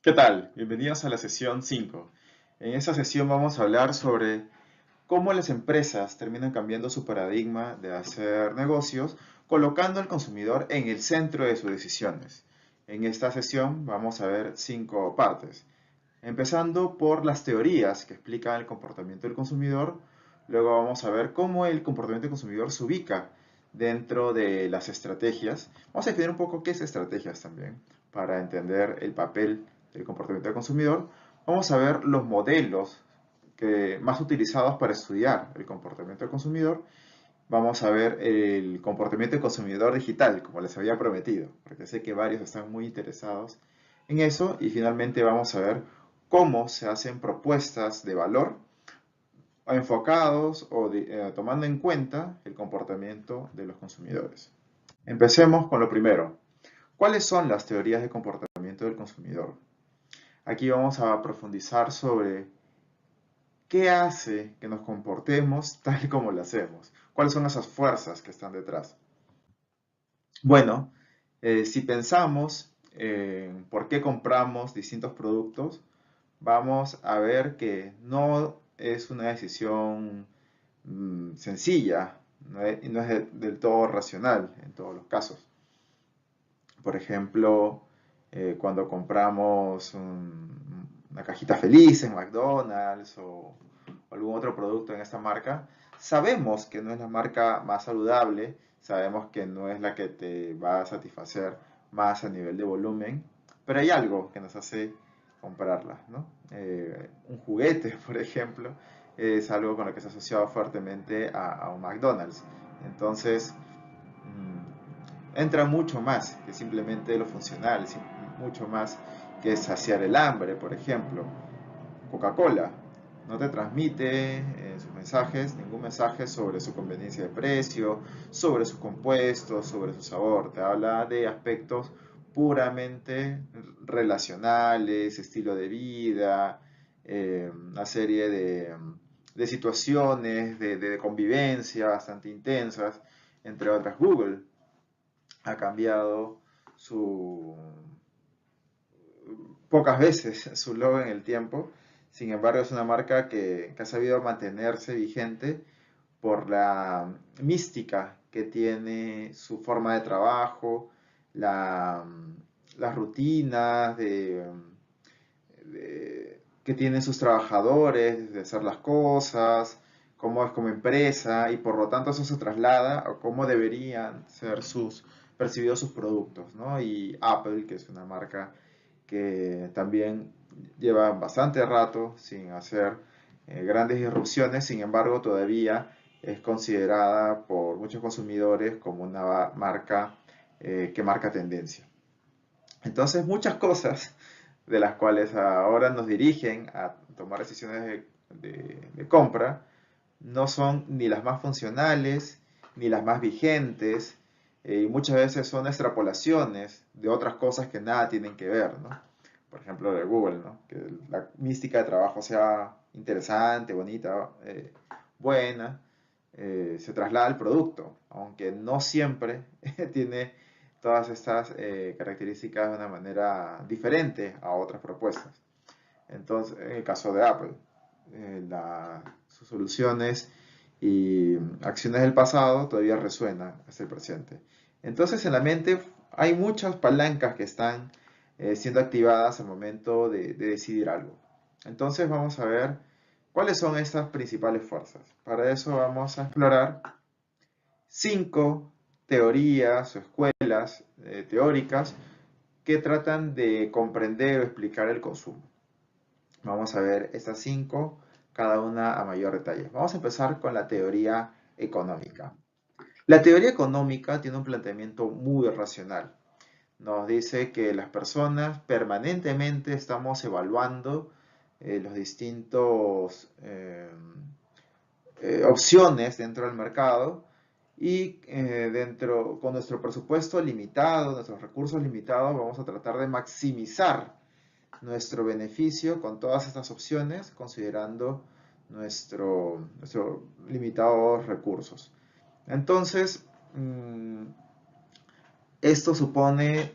¿Qué tal? Bienvenidos a la sesión 5. En esta sesión vamos a hablar sobre cómo las empresas terminan cambiando su paradigma de hacer negocios, colocando al consumidor en el centro de sus decisiones. En esta sesión vamos a ver 5 partes, empezando por las teorías que explican el comportamiento del consumidor. Luego vamos a ver cómo el comportamiento del consumidor se ubica dentro de las estrategias. Vamos a definir un poco qué es estrategias también, para entender el papel del comportamiento del consumidor. Vamos a ver los modelos más utilizados para estudiar el comportamiento del consumidor. Vamos a ver el comportamiento del consumidor digital, como les había prometido, porque sé que varios están muy interesados en eso. Y finalmente vamos a ver cómo se hacen propuestas de valor enfocados tomando en cuenta el comportamiento de los consumidores. Empecemos con lo primero. ¿Cuáles son las teorías de comportamiento del consumidor? Aquí vamos a profundizar sobre qué hace que nos comportemos tal como lo hacemos. ¿Cuáles son esas fuerzas que están detrás? Bueno, si pensamos en por qué compramos distintos productos, vamos a ver que no es una decisión sencilla, no es del todo racional en todos los casos. Por ejemplo, cuando compramos una cajita feliz en McDonald's o algún otro producto en esta marca, sabemos que no es la marca más saludable, sabemos que no es la que te va a satisfacer más a nivel de volumen, pero hay algo que nos hace comprarla, ¿no? Un juguete, por ejemplo, es algo con lo que se ha asociado fuertemente a un McDonald's. Entonces, entra mucho más que simplemente lo funcional, mucho más que saciar el hambre. Por ejemplo, Coca-Cola no te transmite en sus mensajes ningún mensaje sobre su conveniencia de precio, sobre sus compuestos, sobre su sabor. Te habla de aspectos puramente relacionales, estilo de vida, una serie de situaciones de convivencia bastante intensas, entre otras. Google ha cambiado su pocas veces su logo en el tiempo. Sin embargo, es una marca que ha sabido mantenerse vigente por la mística que tiene su forma de trabajo, la, las rutinas que tienen sus trabajadores, de hacer las cosas, cómo es como empresa, y por lo tanto eso se traslada a cómo deberían ser percibidos sus productos, ¿no? Y Apple, que es una marca que también lleva bastante rato sin hacer grandes irrupciones, sin embargo todavía es considerada por muchos consumidores como una marca que marca tendencia. Entonces muchas cosas de las cuales ahora nos dirigen a tomar decisiones de compra no son ni las más funcionales ni las más vigentes, y muchas veces son extrapolaciones de otras cosas que nada tienen que ver, ¿no? Por ejemplo, de Google, ¿no? Que la mística de trabajo sea interesante, bonita, buena, se traslada al producto, aunque no siempre tiene todas estas características de una manera diferente a otras propuestas. Entonces, en el caso de Apple, sus soluciones y acciones del pasado todavía resuenan hasta el presente. Entonces, en la mente hay muchas palancas que están siendo activadas al momento de decidir algo. Entonces, vamos a ver cuáles son estas principales fuerzas. Para eso vamos a explorar 5 teorías o escuelas teóricas que tratan de comprender o explicar el consumo. Vamos a ver estas 5, cada una a mayor detalle. Vamos a empezar con la teoría económica. La teoría económica tiene un planteamiento muy racional. Nos dice que las personas permanentemente estamos evaluando los distintos opciones dentro del mercado, y con nuestro presupuesto limitado, nuestros recursos limitados, vamos a tratar de maximizar nuestro beneficio con todas estas opciones, considerando nuestros limitados recursos. Entonces, esto supone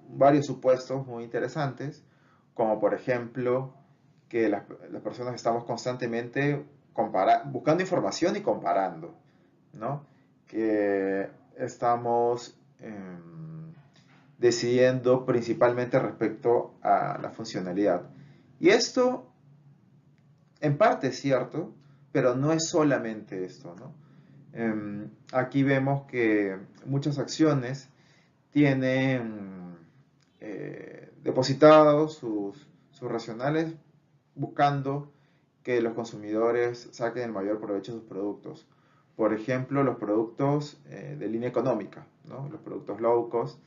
varios supuestos muy interesantes. como por ejemplo que las personas estamos constantemente buscando información y comparando, ¿no? Que estamos decidiendo principalmente respecto a la funcionalidad. Y esto en parte es cierto, pero no es solamente esto, ¿no? Aquí vemos que muchas acciones tienen depositados sus racionales buscando que los consumidores saquen el mayor provecho de sus productos. Por ejemplo, los productos de línea económica, ¿no? Los productos low cost.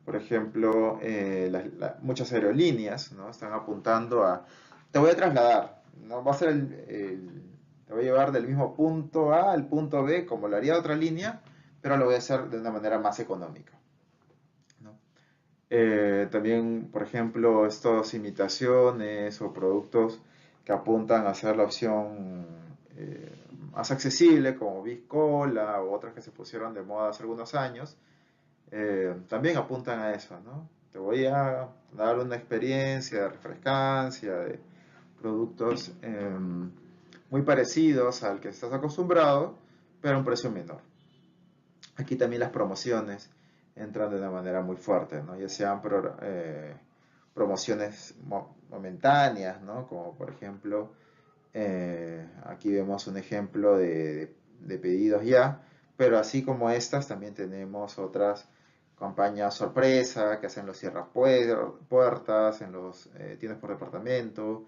Por ejemplo, muchas aerolíneas, ¿no? Están apuntando a, te voy a trasladar, ¿no? Va a ser te voy a llevar del mismo punto A al punto B como lo haría otra línea, pero lo voy a hacer de una manera más económica, ¿no? También, por ejemplo, estas imitaciones o productos que apuntan a hacer la opción más accesible, como Biscola o otras que se pusieron de moda hace algunos años, también apuntan a eso, ¿no? Te voy a dar una experiencia de refrescancia, de productos muy parecidos al que estás acostumbrado, pero a un precio menor. Aquí también las promociones entran de una manera muy fuerte, ¿no? Ya sean promociones momentáneas, ¿no? Como por ejemplo, aquí vemos un ejemplo de pedidos ya, pero así como estas también tenemos otras campañas sorpresa que hacen los cierras puertas en los tiendas por departamento,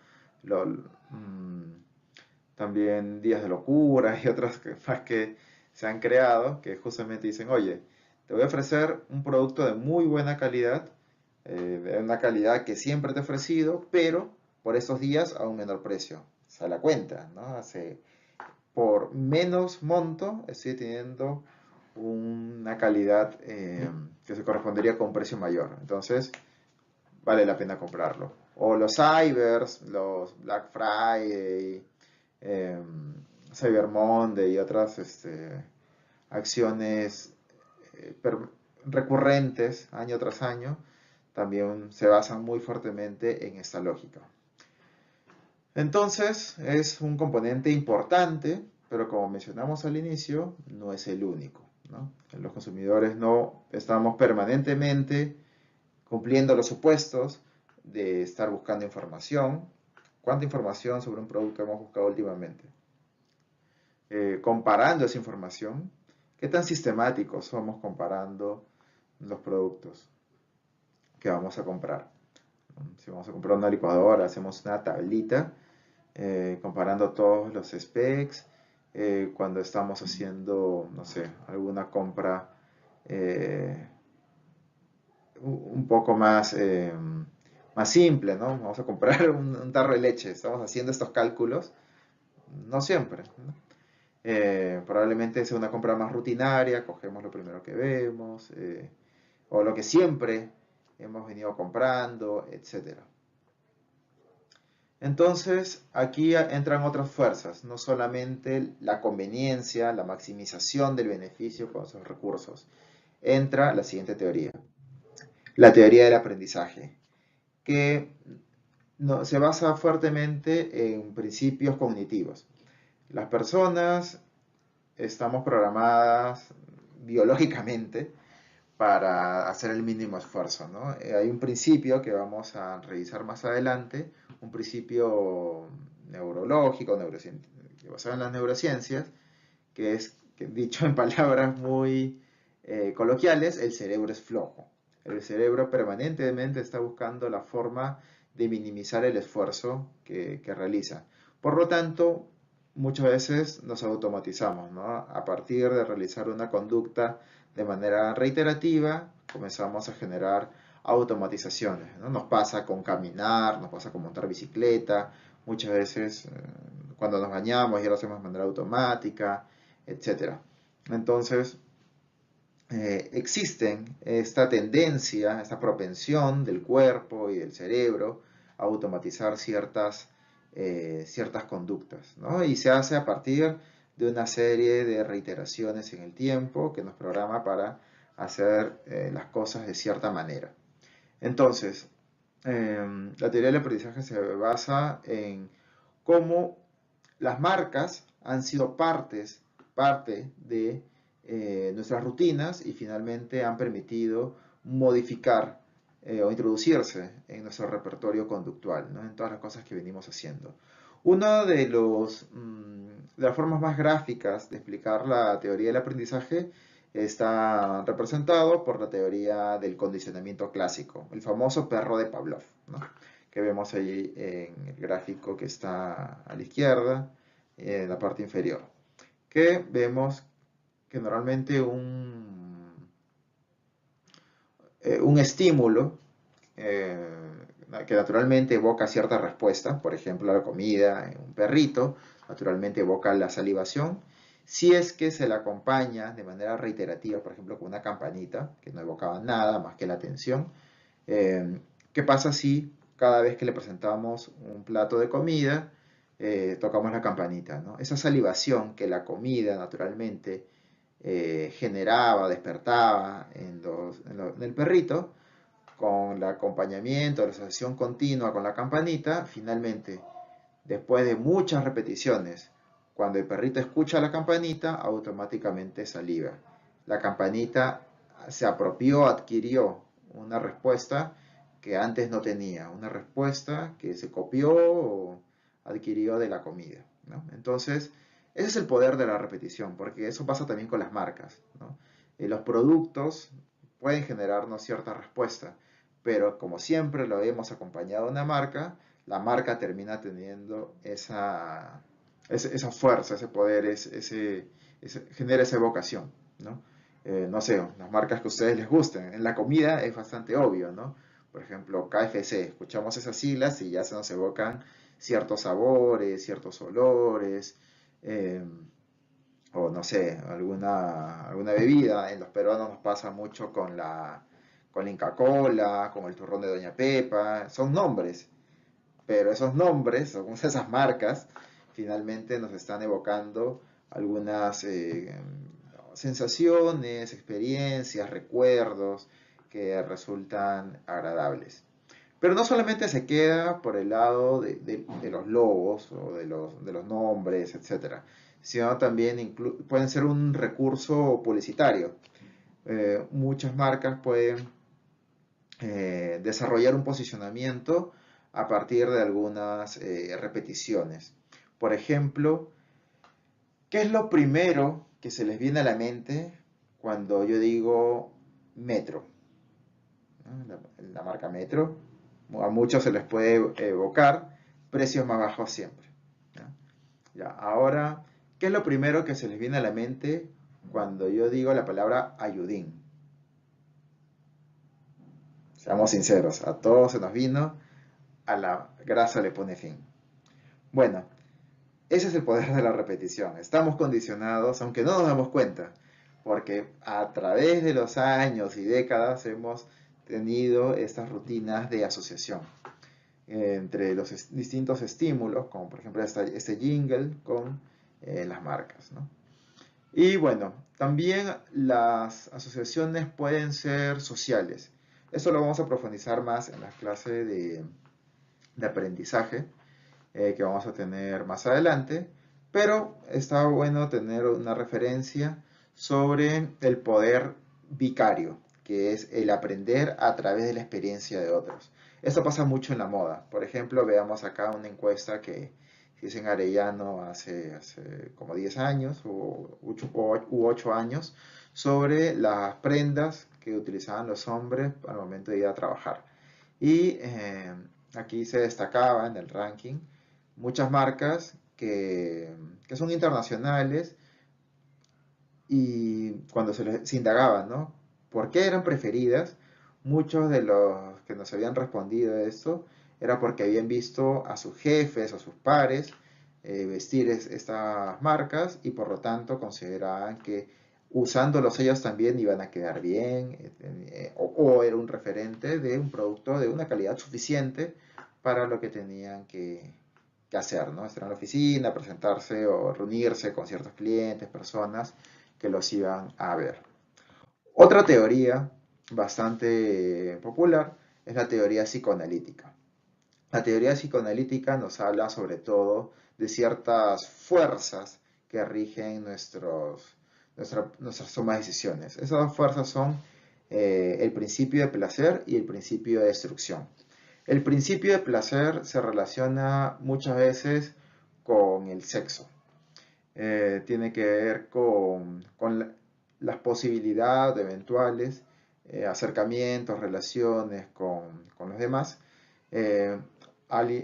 también días de locura y otras más que se han creado, que justamente dicen, oye, te voy a ofrecer un producto de muy buena calidad, de una calidad que siempre te he ofrecido, pero por estos días a un menor precio. O sea, la cuenta, ¿no? Por menos monto estoy teniendo una calidad que se correspondería con un precio mayor. Entonces, vale la pena comprarlo. O los Cybers, los Black Friday, eh, Cyber Monday y otras acciones eh, recurrentes año tras año, también se basan muy fuertemente en esta lógica. Entonces, es un componente importante, pero como mencionamos al inicio, no es el único, ¿no? Los consumidores no estamos permanentemente cumpliendo los supuestos de estar buscando información. ¿Cuánta información sobre un producto hemos buscado últimamente? Comparando esa información, ¿qué tan sistemáticos somos comparando los productos que vamos a comprar? Si vamos a comprar una licuadora, hacemos una tablita comparando todos los specs. Cuando estamos haciendo, no sé, alguna compra un poco más simple, ¿no? Vamos a comprar un tarro de leche, estamos haciendo estos cálculos, no siempre, ¿no? Probablemente sea una compra más rutinaria, cogemos lo primero que vemos, o lo que siempre hemos venido comprando, etc. Entonces, aquí entran otras fuerzas, no solamente la conveniencia, la maximización del beneficio con esos recursos. Entra la siguiente teoría, la teoría del aprendizaje, que se basa fuertemente en principios cognitivos. Las personas estamos programadas biológicamente para hacer el mínimo esfuerzo, ¿no? Hay un principio que vamos a revisar más adelante, un principio neurológico, basado en las neurociencias, que es, dicho en palabras muy coloquiales, el cerebro es flojo. El cerebro permanentemente está buscando la forma de minimizar el esfuerzo que realiza. Por lo tanto, muchas veces nos automatizamos, ¿no? A partir de realizar una conducta de manera reiterativa, comenzamos a generar automatizaciones, ¿no? Nos pasa con caminar, nos pasa con montar bicicleta, muchas veces cuando nos bañamos ya lo hacemos de manera automática, etcétera. Entonces, existen esta tendencia, esta propensión del cuerpo y del cerebro a automatizar ciertas conductas, ¿no? Y se hace a partir de una serie de reiteraciones en el tiempo que nos programa para hacer las cosas de cierta manera. Entonces, La teoría del aprendizaje se basa en cómo las marcas han sido parte de nuestras rutinas y finalmente han permitido modificar o introducirse en nuestro repertorio conductual, ¿no? En todas las cosas que venimos haciendo. Una de las formas más gráficas de explicar la teoría del aprendizaje está representado por la teoría del condicionamiento clásico, el famoso perro de Pavlov, ¿no? Que vemos ahí en el gráfico que está a la izquierda, en la parte inferior, que vemos que normalmente un estímulo que naturalmente evoca cierta respuesta, por ejemplo la comida en un perrito, naturalmente evoca la salivación, si es que se la acompaña de manera reiterativa, por ejemplo con una campanita, que no evocaba nada más que la atención. ¿Qué pasa si cada vez que le presentamos un plato de comida, tocamos la campanita, ¿no? Esa salivación que la comida naturalmente generaba, despertaba en el perrito, con el acompañamiento, la asociación continua con la campanita, finalmente, después de muchas repeticiones, cuando el perrito escucha la campanita, automáticamente saliva. La campanita se apropió, adquirió una respuesta que antes no tenía, una respuesta que se copió o adquirió de la comida, ¿no? Entonces, ese es el poder de la repetición, porque eso pasa también con las marcas, ¿no? Los productos pueden generarnos cierta respuesta, pero como siempre lo hemos acompañado a una marca, la marca termina teniendo esa fuerza, ese poder, genera esa evocación, ¿no? No sé, las marcas que a ustedes les gusten. En la comida es bastante obvio, ¿no? Por ejemplo, KFC, escuchamos esas siglas y ya se nos evocan ciertos sabores, ciertos olores, eh, o no sé, alguna bebida. En los peruanos nos pasa mucho con la Inca Kola, con el turrón de Doña Pepa, son nombres, pero esos nombres, o esas marcas, finalmente nos están evocando algunas sensaciones, experiencias, recuerdos que resultan agradables. Pero no solamente se queda por el lado de los logos o de los nombres, etcétera, sino también pueden ser un recurso publicitario. Muchas marcas pueden desarrollar un posicionamiento a partir de algunas repeticiones. Por ejemplo, ¿qué es lo primero que se les viene a la mente cuando yo digo metro? ¿No? La marca Metro, a muchos se les puede evocar precios más bajos siempre. ¿No? Ya, ahora, ¿qué es lo primero que se les viene a la mente cuando yo digo la palabra ayudín? Seamos sinceros, a todos se nos vino, a la grasa le pone fin. Bueno, ese es el poder de la repetición. Estamos condicionados, aunque no nos damos cuenta, porque a través de los años y décadas hemos tenido estas rutinas de asociación entre los distintos estímulos, como por ejemplo este jingle con las marcas, ¿no? Y bueno, también las asociaciones pueden ser sociales. Eso lo vamos a profundizar más en la clase de aprendizaje que vamos a tener más adelante, pero está bueno tener una referencia sobre el poder vicario, que es el aprender a través de la experiencia de otros. Esto pasa mucho en la moda. Por ejemplo, veamos acá una encuesta que se hizo en Arellano hace como 10 años u 8 años sobre las prendas que utilizaban los hombres al momento de ir a trabajar. Y aquí se destacaba en el ranking muchas marcas que son internacionales y cuando se indagaban, ¿no? ¿Por qué eran preferidas? Muchos de los que nos habían respondido a esto era porque habían visto a sus jefes, a sus pares, vestir estas marcas y por lo tanto consideraban que usándolos ellos también iban a quedar bien o era un referente de un producto de una calidad suficiente para lo que tenían que hacer, ¿no? Estar en la oficina, presentarse o reunirse con ciertos clientes, personas que los iban a ver. Otra teoría bastante popular es la teoría psicoanalítica. La teoría psicoanalítica nos habla sobre todo de ciertas fuerzas que rigen nuestras tomas de decisiones. Esas dos fuerzas son el principio de placer y el principio de destrucción. El principio de placer se relaciona muchas veces con el sexo. Tiene que ver con las posibilidades de eventuales acercamientos, relaciones con los demás. Eh,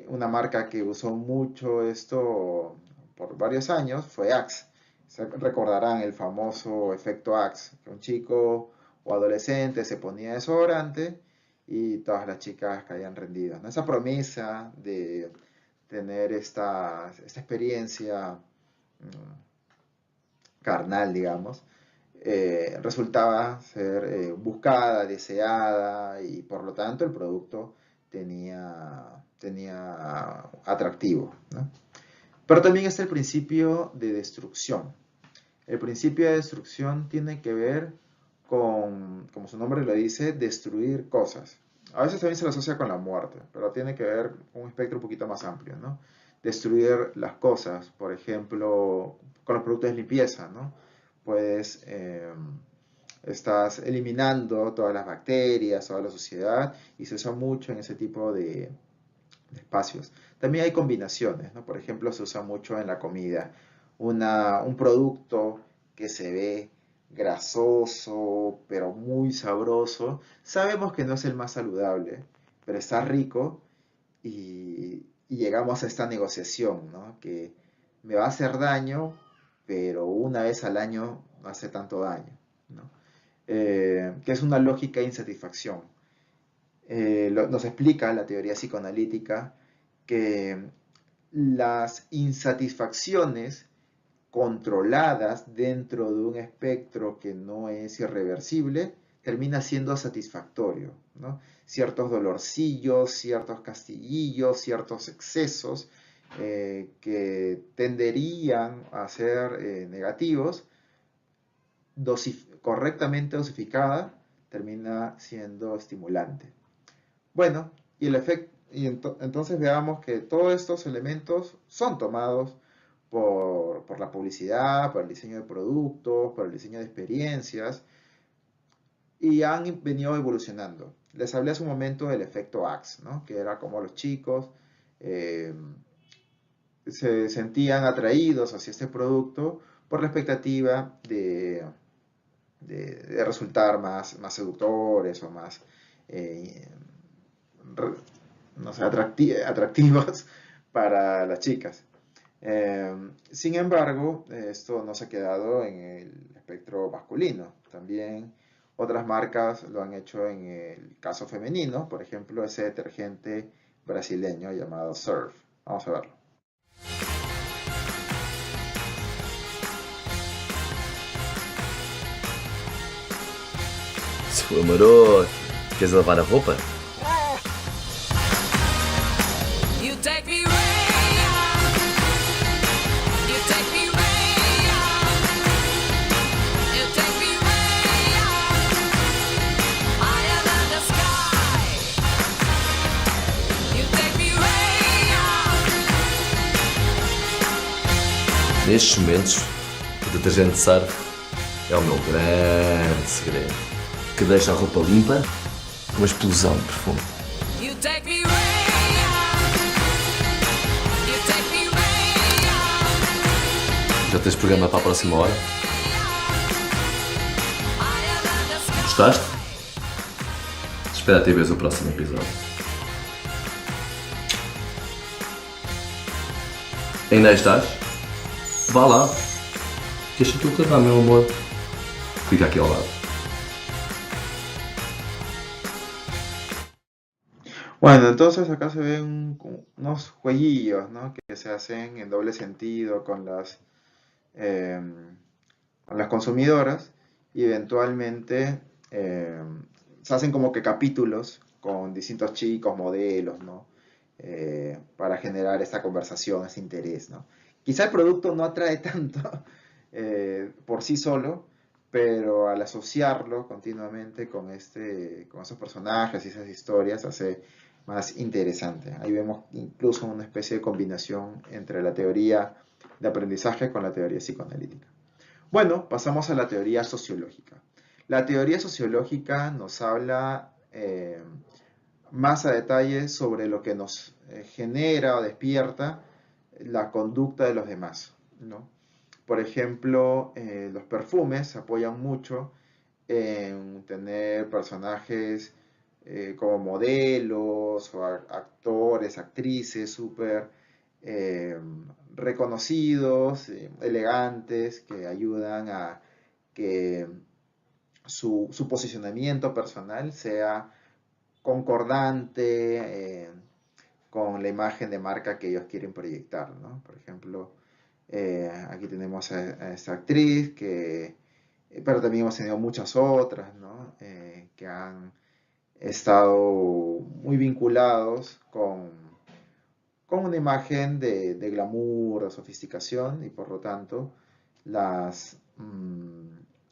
una marca que usó mucho esto por varios años fue Axe. Se recordarán el famoso efecto Axe, que un chico o adolescente se ponía desodorante y todas las chicas caían rendidas, ¿no? Esa promesa de tener esta experiencia carnal, digamos, resultaba ser buscada, deseada y por lo tanto el producto tenía atractivo, ¿no? Pero también está el principio de destrucción. El principio de destrucción tiene que ver con, como su nombre lo dice, destruir cosas. A veces también se lo asocia con la muerte, pero tiene que ver con un espectro un poquito más amplio, ¿no? Destruir las cosas, por ejemplo, con los productos de limpieza, ¿no? Pues estás eliminando todas las bacterias, toda la suciedad, y se usa mucho en ese tipo de espacios. También hay combinaciones, ¿no? Por ejemplo, se usa mucho en la comida. Un producto que se ve grasoso, pero muy sabroso, sabemos que no es el más saludable, pero está rico y llegamos a esta negociación, ¿no? Que me va a hacer daño, pero una vez al año no hace tanto daño, ¿no? Que es una lógica de insatisfacción. Nos explica la teoría psicoanalítica que las insatisfacciones controladas dentro de un espectro que no es irreversible termina siendo satisfactorio, ¿no? Ciertos dolorcillos, ciertos castiguillos, ciertos excesos que tenderían a ser negativos, correctamente dosificada, termina siendo estimulante. Bueno, y el efecto, entonces veamos que todos estos elementos son tomados por la publicidad, por el diseño de productos, por el diseño de experiencias y han venido evolucionando. Les hablé hace un momento del efecto Axe, ¿no? Que era como los chicos eh, se sentían atraídos hacia este producto por la expectativa de resultar más seductores o más eh, no sé, atractivos para las chicas. Sin embargo, esto no se ha quedado en el espectro masculino. También otras marcas lo han hecho en el caso femenino. Por ejemplo, ese detergente brasileño llamado Surf. Vamos a verlo. Seu amoroso, queres lavar a roupa? You take me way out. You take me way out. You take me way out. Higher than the sky. You take me way out. Nestes momentos, o detergente Surf é o meu grande segredo, que deixa a roupa limpa com uma explosão de perfume. You take me way out. You take me way out. Já tens programa para a próxima hora? Higher than the sky. Gostaste? Espera até veres o próximo episódio. Ainda aí estás? Vá lá. Deixa aquilo que dá, meu amor. Fica aqui ao lado. Bueno, entonces acá se ven unos jueguillos, ¿no? Que se hacen en doble sentido con las consumidoras y eventualmente se hacen como que capítulos con distintos chicos, modelos, ¿no? Para generar esta conversación, ese interés, ¿no? Quizá el producto no atrae tanto por sí solo, pero al asociarlo continuamente con esos personajes y esas historias hace más interesante. Ahí vemos incluso una especie de combinación entre la teoría de aprendizaje con la teoría psicoanalítica. Bueno, pasamos a la teoría sociológica. La teoría sociológica nos habla más a detalle sobre lo que nos genera o despierta la conducta de los demás, ¿no? Por ejemplo, los perfumes se apoyan mucho en tener personajes como modelos o actores, actrices súper eh, reconocidos, elegantes, que ayudan a que su posicionamiento personal sea concordante con la imagen de marca que ellos quieren proyectar, ¿no? Por ejemplo, aquí tenemos a esta actriz pero también hemos tenido muchas otras, ¿no? Que han estado muy vinculados con una imagen de glamour, de sofisticación, y por lo tanto las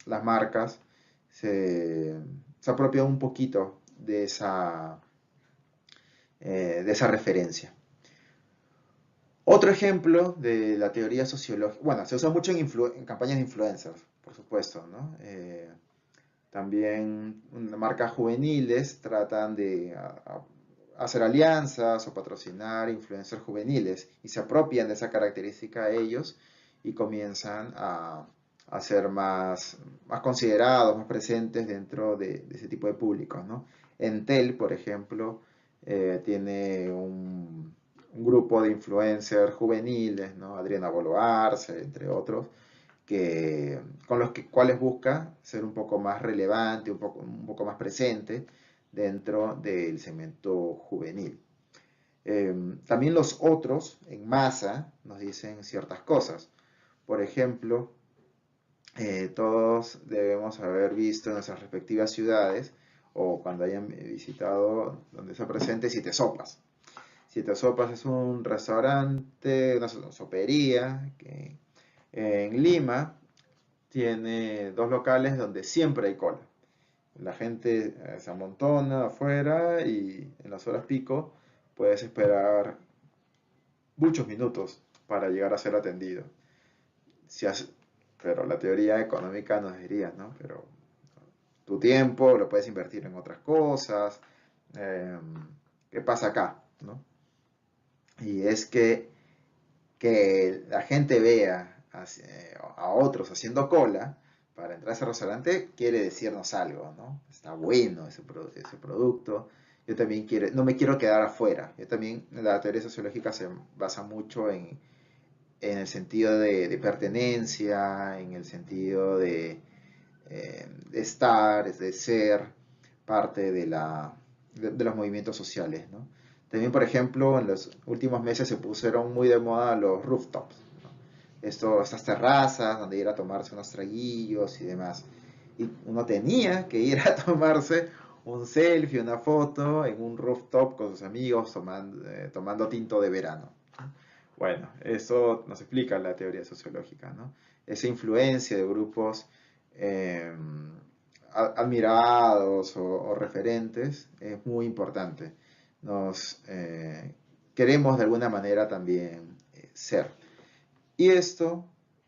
marcas se apropian un poquito de esa referencia. Otro ejemplo de la teoría sociológica, bueno, se usa mucho en campañas de influencers, por supuesto, ¿no? También marcas juveniles tratan de hacer alianzas o patrocinar influencers juveniles y se apropian de esa característica a ellos y comienzan a ser más considerados, más presentes dentro de ese tipo de públicos, ¿no? Entel, por ejemplo, tiene un grupo de influencers juveniles, ¿no? Adriana Boloarse, entre otros, con los cuales busca ser un poco más relevante, un poco más presente dentro del segmento juvenil. También los otros, en masa, nos dicen ciertas cosas. Por ejemplo, todos debemos haber visto en nuestras respectivas ciudades o cuando hayan visitado donde se presente Siete Sopas. Siete Sopas es un restaurante, una sopería que en Lima tiene dos locales donde siempre hay cola. La gente se amontona afuera y en las horas pico puedes esperar muchos minutos para llegar a ser atendido. Si pero la teoría económica nos diría, ¿no? Pero tu tiempo lo puedes invertir en otras cosas. ¿Qué pasa acá? ¿No? Y es que la gente vea a otros haciendo cola para entrar a ese restaurante quiere decirnos algo, ¿no? Está bueno ese producto. Yo también no me quiero quedar afuera. Yo también, la teoría sociológica se basa mucho en el sentido de pertenencia, en el sentido de estar, de ser parte de los movimientos sociales, ¿no? También, por ejemplo, en los últimos meses se pusieron muy de moda los rooftops, ¿no? Estas terrazas donde ir a tomarse unos traguillos y demás. Y uno tenía que ir a tomarse un selfie, una foto en un rooftop con sus amigos tomando tinto de verano. Bueno, eso nos explica la teoría sociológica, ¿no? Esa influencia de grupos eh, admirados o referentes es muy importante. Queremos de alguna manera también ser. Y esto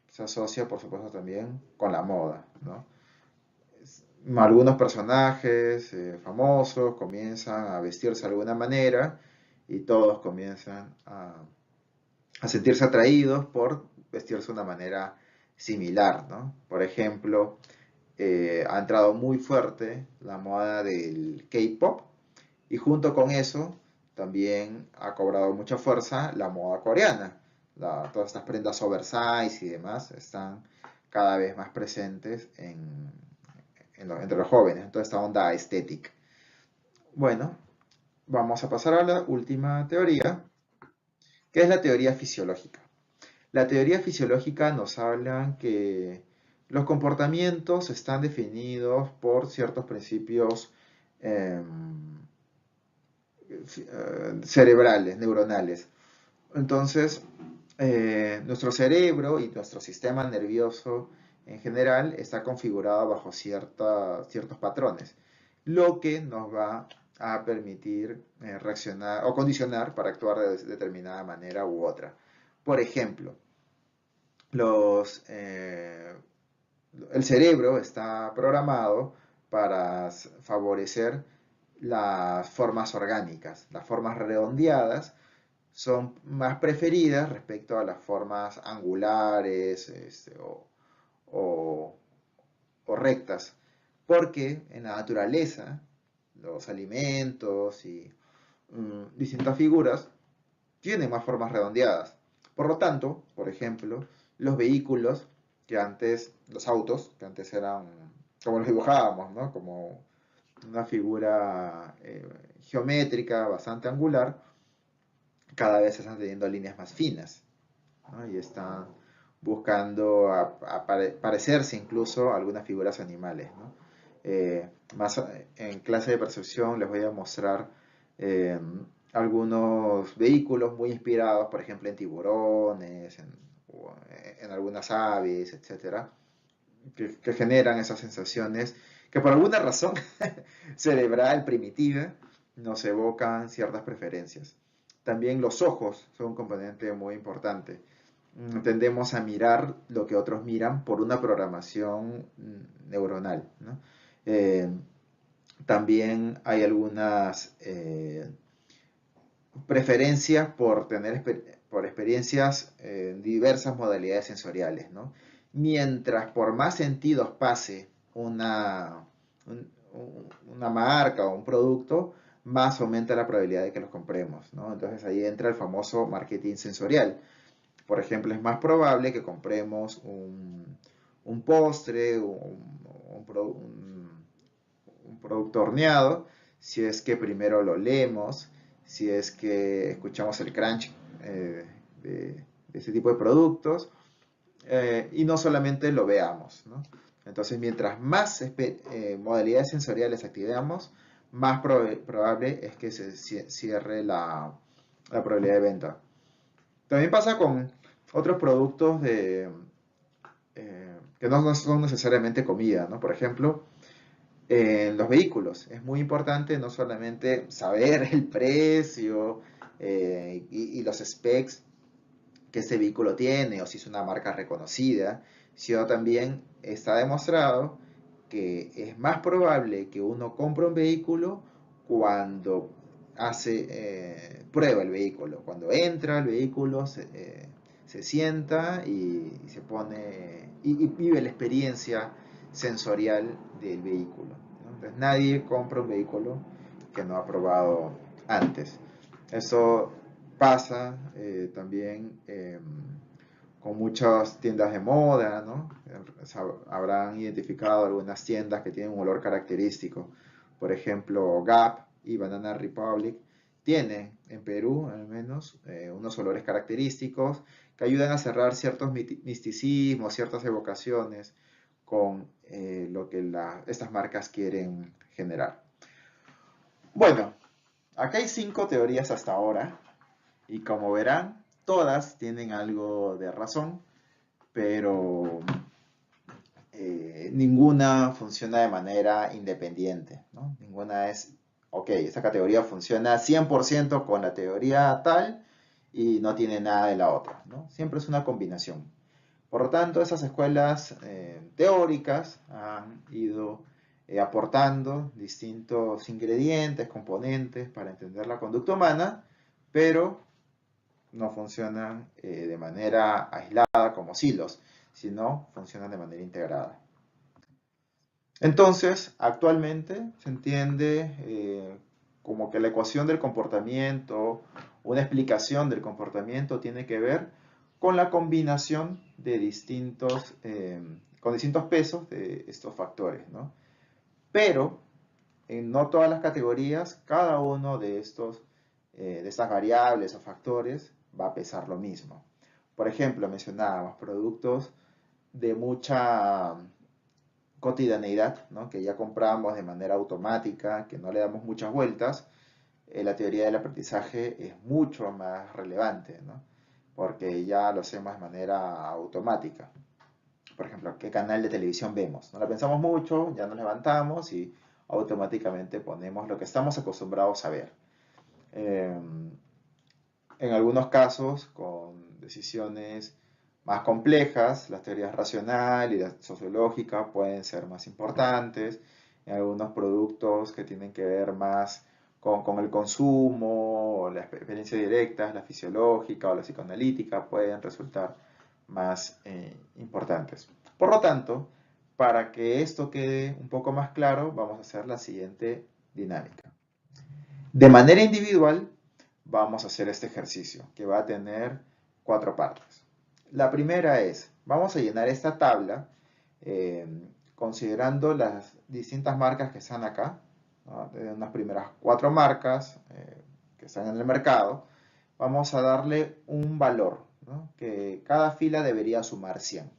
se asocia, por supuesto, también con la moda, ¿no? Algunos personajes famosos comienzan a vestirse de alguna manera y todos comienzan a sentirse atraídos por vestirse de una manera similar, ¿no? Por ejemplo, ha entrado muy fuerte la moda del K-pop y junto con eso también ha cobrado mucha fuerza la moda coreana. Todas estas prendas oversize y demás están cada vez más presentes entre los jóvenes, en toda esta onda estética. Bueno, vamos a pasar a la última teoría, que es la teoría fisiológica. La teoría fisiológica nos habla que los comportamientos están definidos por ciertos principios cerebrales, neuronales. Entonces, nuestro cerebro y nuestro sistema nervioso en general está configurado bajo ciertos patrones, lo que nos va a permitir reaccionar o condicionar para actuar de determinada manera u otra. Por ejemplo, el cerebro está programado para favorecer las formas orgánicas. Las formas redondeadas son más preferidas respecto a las formas angulares o, o rectas, porque en la naturaleza los alimentos y distintas figuras tienen más formas redondeadas. Por lo tanto, por ejemplo, los vehículos los autos, que antes eran como los dibujábamos, ¿no? Como una figura geométrica bastante angular, cada vez están teniendo líneas más finas, ¿no? Y están buscando parecerse incluso a algunas figuras animales, ¿no? Más en clase de percepción les voy a mostrar eh, algunos vehículos muy inspirados, por ejemplo, en tiburones, en algunas aves, etcétera, que generan esas sensaciones que por alguna razón cerebral primitiva nos evocan ciertas preferencias. También los ojos son un componente muy importante. Tendemos a mirar lo que otros miran por una programación neuronal, ¿no? Eh, También hay algunas preferencias por tener por experiencias en diversas modalidades sensoriales, ¿no? Mientras por más sentidos pase una marca o un producto, más aumenta la probabilidad de que los compremos, ¿no? Entonces ahí entra el famoso marketing sensorial. Por ejemplo, es más probable que compremos un postre, un producto horneado, si es que primero lo leemos, si es que escuchamos el crunch de ese tipo de productos, y no solamente lo veamos, ¿no? Entonces, mientras más modalidades sensoriales activemos, más probable es que se cierre la probabilidad de venta. También pasa con otros productos que no son necesariamente comida, ¿no? Por ejemplo, en los vehículos. Es muy importante no solamente saber el precio y los specs que ese vehículo tiene o si es una marca reconocida, sino también está demostrado que es más probable que uno compre un vehículo cuando prueba el vehículo, cuando entra al vehículo, se sienta y se pone y vive la experiencia sensorial del vehículo, ¿no? Entonces nadie compra un vehículo que no ha probado antes. Eso pasa también con muchas tiendas de moda, ¿no? Habrán identificado algunas tiendas que tienen un olor característico. Por ejemplo, Gap y Banana Republic tienen en Perú, al menos, unos olores característicos que ayudan a cerrar ciertos misticismos, ciertas evocaciones con lo que estas marcas quieren generar. Bueno, acá hay 5 teorías hasta ahora y como verán, todas tienen algo de razón, pero ninguna funciona de manera independiente, ¿no? Ninguna es, ok, esta categoría funciona 100% con la teoría tal y no tiene nada de la otra, ¿no? Siempre es una combinación. Por lo tanto, esas escuelas teóricas han ido aportando distintos ingredientes, componentes para entender la conducta humana, pero no funcionan de manera aislada como silos, sino funcionan de manera integrada. Entonces, actualmente se entiende como que la ecuación del comportamiento, una explicación del comportamiento tiene que ver con la combinación de con distintos pesos de estos factores, ¿no? Pero en no todas las categorías, cada uno de estas variables o factores va a pesar lo mismo. Por ejemplo, mencionábamos productos de mucha cotidianeidad, ¿no? Que ya compramos de manera automática, que no le damos muchas vueltas. La teoría del aprendizaje es mucho más relevante, ¿no? Porque ya lo hacemos de manera automática. por ejemplo, qué canal de televisión vemos. No la pensamos mucho, ya nos levantamos y automáticamente ponemos lo que estamos acostumbrados a ver. En algunos casos, con decisiones más complejas, las teorías racional y la sociológica pueden ser más importantes. En algunos productos que tienen que ver más con el consumo, o la experiencia directa, la fisiológica o la psicoanalítica, pueden resultar más importantes. Por lo tanto, para que esto quede un poco más claro, vamos a hacer la siguiente dinámica. De manera individual, vamos a hacer este ejercicio que va a tener 4 partes. La primera es, vamos a llenar esta tabla considerando las distintas marcas que están acá, ¿no? De unas primeras 4 marcas que están en el mercado, vamos a darle un valor, ¿no? Que cada fila debería sumar 100.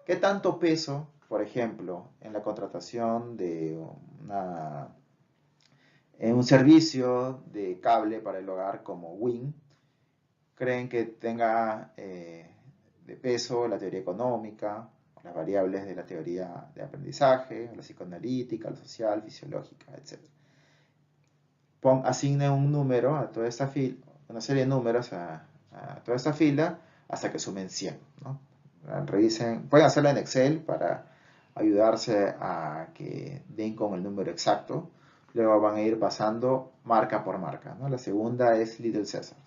¿Qué tanto peso, por ejemplo, en la contratación de un servicio de cable para el hogar como Win, creen que tenga de peso la teoría económica, las variables de la teoría de aprendizaje, la psicoanalítica, la social, fisiológica, etc. Asigne un número a toda esta fila, una serie de números a toda esta fila hasta que sumen 100, ¿no? Revisen, pueden hacerlo en Excel para ayudarse a que den con el número exacto. Luego van a ir pasando marca por marca, ¿no? La segunda es Little Caesar,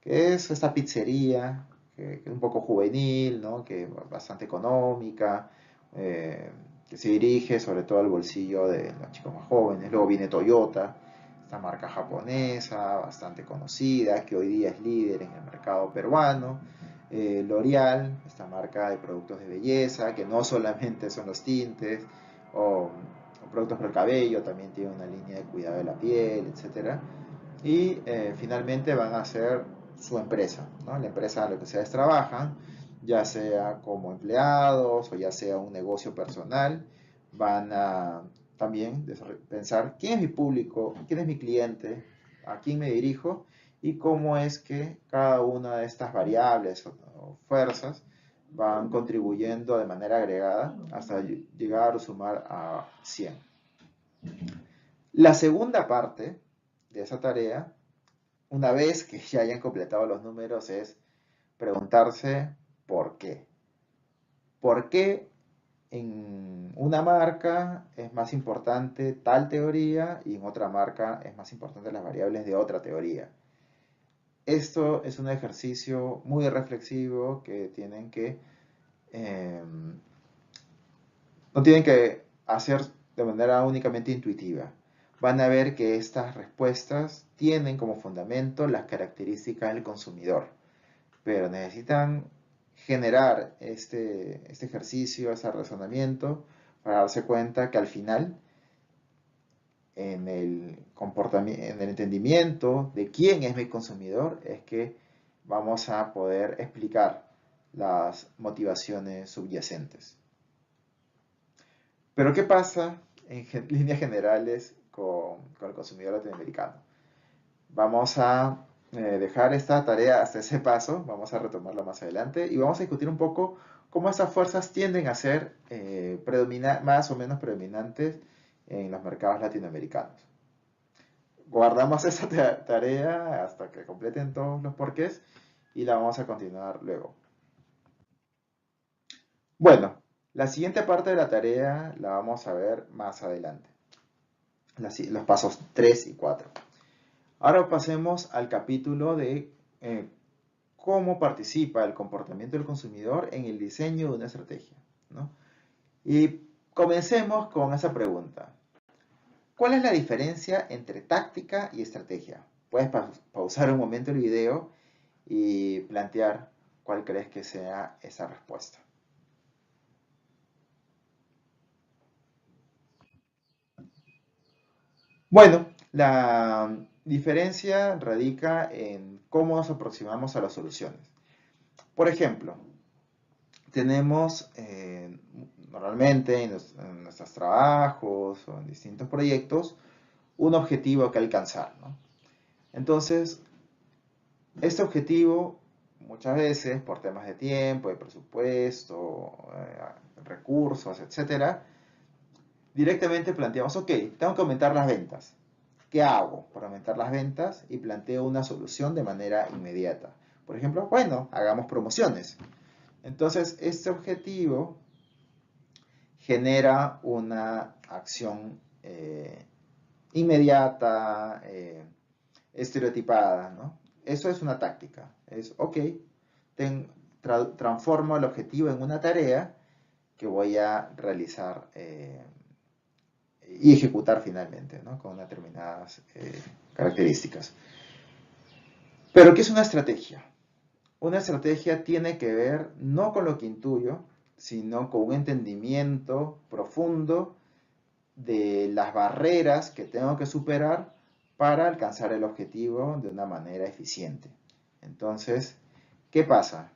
que es esta pizzería que es un poco juvenil, ¿no? Que es bastante económica, que se dirige sobre todo al bolsillo de los chicos más jóvenes. Luego viene Toyota, esta marca japonesa, bastante conocida, que hoy día es líder en el mercado peruano. L'Oreal, esta marca de productos de belleza, que no solamente son los tintes o productos para el cabello, también tiene una línea de cuidado de la piel, etc. Y finalmente van a ser su empresa, ¿no? La empresa a la que ustedes trabajan, ya sea como empleados o ya sea un negocio personal, van a también pensar quién es mi público, quién es mi cliente, a quién me dirijo y cómo es que cada una de estas variables o fuerzas van contribuyendo de manera agregada hasta llegar o sumar a 100. La segunda parte de esa tarea, una vez que ya hayan completado los números, es preguntarse por qué. ¿Por qué en una marca es más importante tal teoría y en otra marca es más importante las variables de otra teoría? Esto es un ejercicio muy reflexivo que tienen que no tienen que hacer de manera únicamente intuitiva. Van a ver que estas respuestas tienen como fundamento las características del consumidor, pero necesitan generar este ejercicio, ese razonamiento, para darse cuenta que al final, en el entendimiento de quién es mi consumidor, es que vamos a poder explicar las motivaciones subyacentes. Pero ¿qué pasa en líneas generales con el consumidor latinoamericano? Vamos a dejar esta tarea hasta ese paso, vamos a retomarla más adelante y vamos a discutir un poco cómo estas fuerzas tienden a ser más o menos predominantes en los mercados latinoamericanos. Guardamos esa tarea hasta que completen todos los porqués y la vamos a continuar luego. Bueno, la siguiente parte de la tarea la vamos a ver más adelante, los pasos 3 y 4. Ahora pasemos al capítulo de cómo participa el comportamiento del consumidor en el diseño de una estrategia, ¿no? Y comencemos con esa pregunta. ¿Cuál es la diferencia entre táctica y estrategia? Puedes pausar un momento el video y plantear cuál crees que sea esa respuesta. Bueno, la diferencia radica en cómo nos aproximamos a las soluciones. Por ejemplo, tenemos normalmente en nuestros trabajos o en distintos proyectos un objetivo que alcanzar, ¿no? Entonces, este objetivo muchas veces por temas de tiempo, de presupuesto, recursos, etcétera, directamente planteamos, ok, tengo que aumentar las ventas. ¿Qué hago para aumentar las ventas? Y planteo una solución de manera inmediata. Por ejemplo, bueno, hagamos promociones. Entonces, este objetivo genera una acción inmediata, estereotipada, ¿no? Eso es una táctica. Es, ok, transformo el objetivo en una tarea que voy a realizar y ejecutar finalmente, ¿no? Con determinadas características. Pero, ¿qué es una estrategia? Una estrategia tiene que ver no con lo que intuyo, sino con un entendimiento profundo de las barreras que tengo que superar para alcanzar el objetivo de una manera eficiente. Entonces, ¿qué pasa?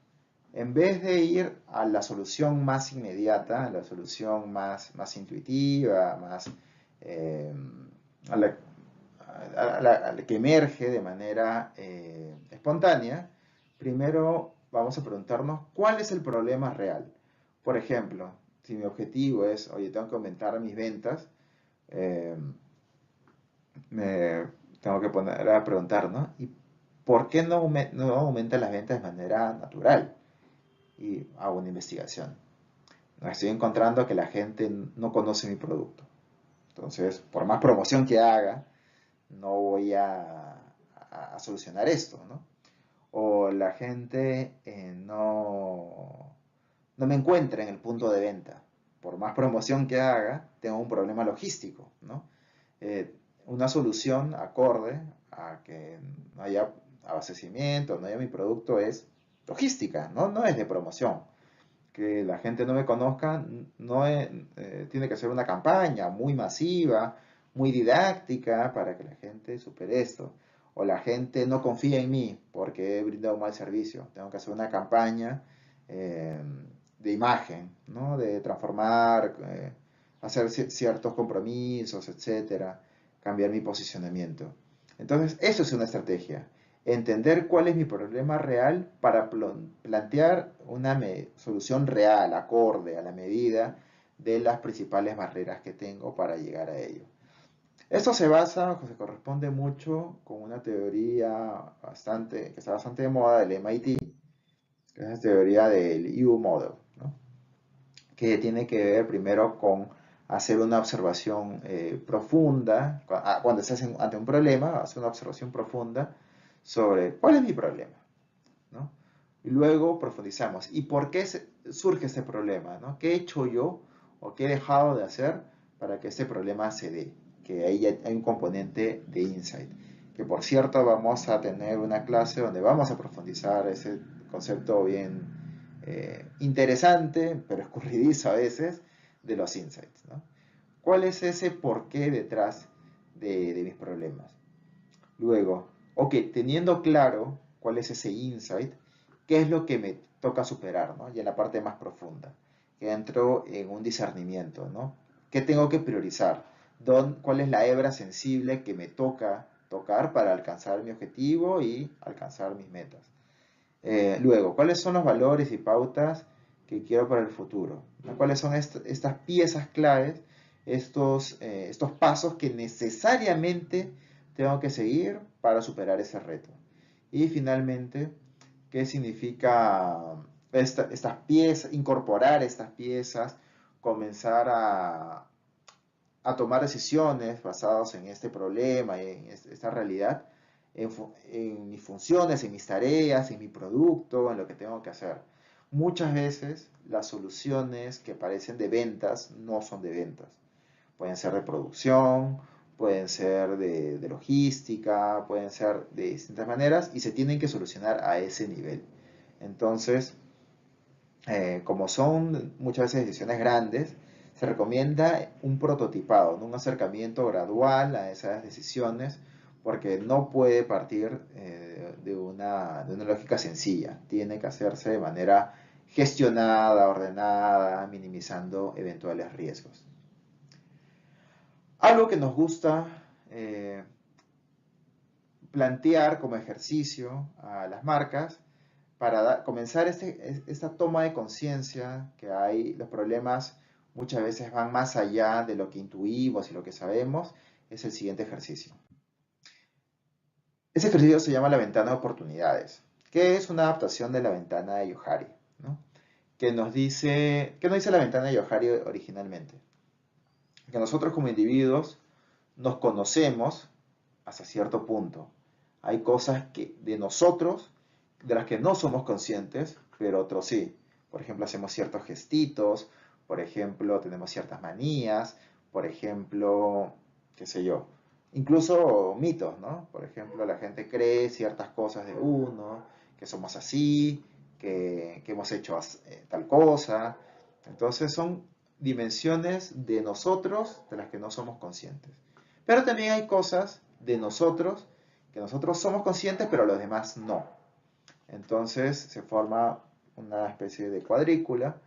En vez de ir a la solución más inmediata, a la solución más intuitiva, más a la que emerge de manera espontánea, primero vamos a preguntarnos cuál es el problema real. Por ejemplo, si mi objetivo es, oye, tengo que aumentar mis ventas, me tengo que poner a preguntar, ¿no? ¿Y por qué no aumenta las ventas de manera natural? Y hago una investigación. Estoy encontrando que la gente no conoce mi producto. Entonces, por más promoción que haga, no voy a solucionar esto, ¿no? O la gente no me encuentra en el punto de venta. Por más promoción que haga, tengo un problema logístico, ¿no? Una solución acorde a que no haya abastecimiento, no haya mi producto es logística, no es de promoción. Que la gente no me conozca, tiene que ser una campaña muy masiva, muy didáctica para que la gente supere esto. O la gente no confía en mí porque he brindado un mal servicio. Tengo que hacer una campaña de imagen, ¿no? De transformar, hacer ciertos compromisos, etcétera, cambiar mi posicionamiento. Entonces, eso es una estrategia. Entender cuál es mi problema real para plantear una solución real, acorde a la medida de las principales barreras que tengo para llegar a ello. Esto se corresponde mucho con una teoría que está bastante de moda del MIT, que es la teoría del U Model, ¿no? Que tiene que ver primero con hacer una observación profunda, cuando estás ante un problema, hacer una observación profunda sobre cuál es mi problema, ¿no? Y luego profundizamos. ¿Y por qué surge este problema, ¿no? ¿Qué he hecho yo o qué he dejado de hacer para que este problema se dé? Que ahí hay un componente de insight. Que por cierto vamos a tener una clase donde vamos a profundizar ese concepto bien interesante, pero escurridizo a veces, de los insights, ¿no? ¿Cuál es ese porqué detrás de mis problemas? Luego, ok, teniendo claro cuál es ese insight, ¿qué es lo que me toca superar, ¿no? Y en la parte más profunda, que entro en un discernimiento, ¿no? ¿Qué tengo que priorizar? ¿Cuál es la hebra sensible que me toca tocar para alcanzar mi objetivo y alcanzar mis metas? Luego, ¿cuáles son los valores y pautas que quiero para el futuro? ¿No? ¿Cuáles son estas piezas claves, estos pasos que necesariamente tengo que seguir para superar ese reto? Y finalmente, ¿qué significa estas piezas, incorporar estas piezas, comenzar a tomar decisiones basadas en este problema y en esta realidad, en mis funciones, en mis tareas, en mi producto, en lo que tengo que hacer? Muchas veces las soluciones que parecen de ventas no son de ventas. Pueden ser de producción, pueden ser de logística, pueden ser de distintas maneras y se tienen que solucionar a ese nivel. Entonces, como son muchas veces decisiones grandes, se recomienda un prototipado, ¿no? Un acercamiento gradual a esas decisiones, porque no puede partir de una lógica sencilla. Tiene que hacerse de manera gestionada, ordenada, minimizando eventuales riesgos. Algo que nos gusta plantear como ejercicio a las marcas para comenzar esta toma de conciencia que hay, los problemas muchas veces van más allá de lo que intuimos y lo que sabemos, es el siguiente ejercicio. Ese ejercicio se llama la ventana de oportunidades, que es una adaptación de la ventana de Johari, ¿no? ¿Qué nos dice la ventana de Johari originalmente? Que nosotros como individuos nos conocemos hasta cierto punto. Hay cosas de nosotros de las que no somos conscientes, pero otros sí. Por ejemplo, hacemos ciertos gestitos, por ejemplo, tenemos ciertas manías, por ejemplo, qué sé yo, incluso mitos, ¿no? Por ejemplo, la gente cree ciertas cosas de uno, que somos así, que hemos hecho tal cosa. Entonces son dimensiones de nosotros de las que no somos conscientes. Pero también hay cosas de nosotros que nosotros somos conscientes, pero los demás no. Entonces se forma una especie de cuadrícula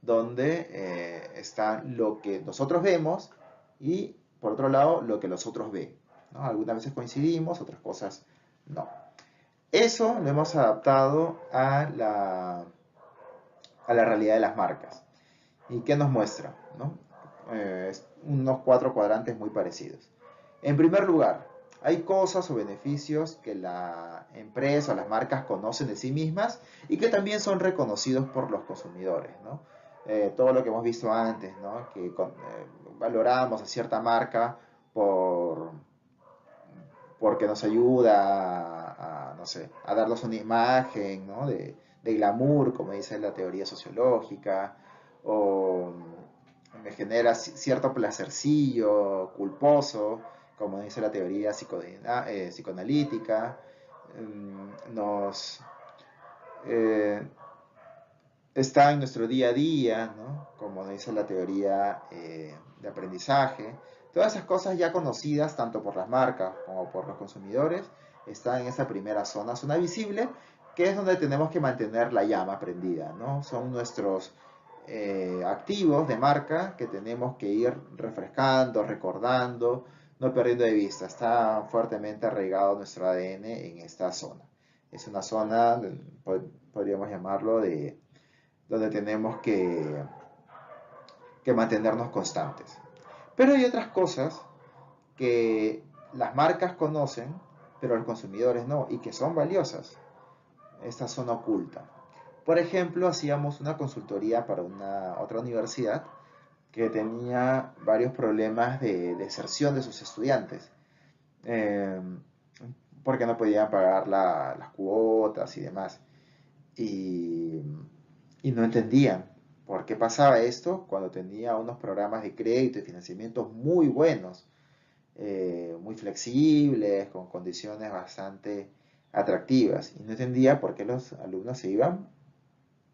donde está lo que nosotros vemos y, por otro lado, lo que los otros ven, ¿no? Algunas veces coincidimos, otras cosas no. Eso lo hemos adaptado a la realidad de las marcas. ¿Y qué nos muestra? ¿No? Unos 4 cuadrantes muy parecidos. En primer lugar, hay cosas o beneficios que la empresa o las marcas conocen de sí mismas y que también son reconocidos por los consumidores, ¿no? Todo lo que hemos visto antes, ¿no? Que valoramos a cierta marca porque nos ayuda no sé, a darnos una imagen, ¿no? de glamour, como dice la teoría sociológica, o me genera cierto placercillo culposo, como dice la teoría psicoanalítica, nos está en nuestro día a día, ¿no? Como dice la teoría de aprendizaje. Todas esas cosas ya conocidas tanto por las marcas como por los consumidores están en esa primera zona visible, que es donde tenemos que mantener la llama prendida, ¿no? Son nuestros activos de marca que tenemos que ir refrescando, recordando, no perdiendo de vista. Está fuertemente arraigado nuestro ADN en esta zona. Es una zona, podríamos llamarlo, donde tenemos que mantenernos constantes. Pero hay otras cosas que las marcas conocen, pero los consumidores no, y que son valiosas. Esta zona oculta. Por ejemplo, hacíamos una consultoría para otra universidad que tenía varios problemas de deserción de sus estudiantes, eh, porque no podían pagar las cuotas y demás. Y, y no entendían por qué pasaba esto cuando tenía unos programas de crédito y financiamiento muy buenos, muy flexibles, con condiciones bastante atractivas. Y no entendía por qué los alumnos se iban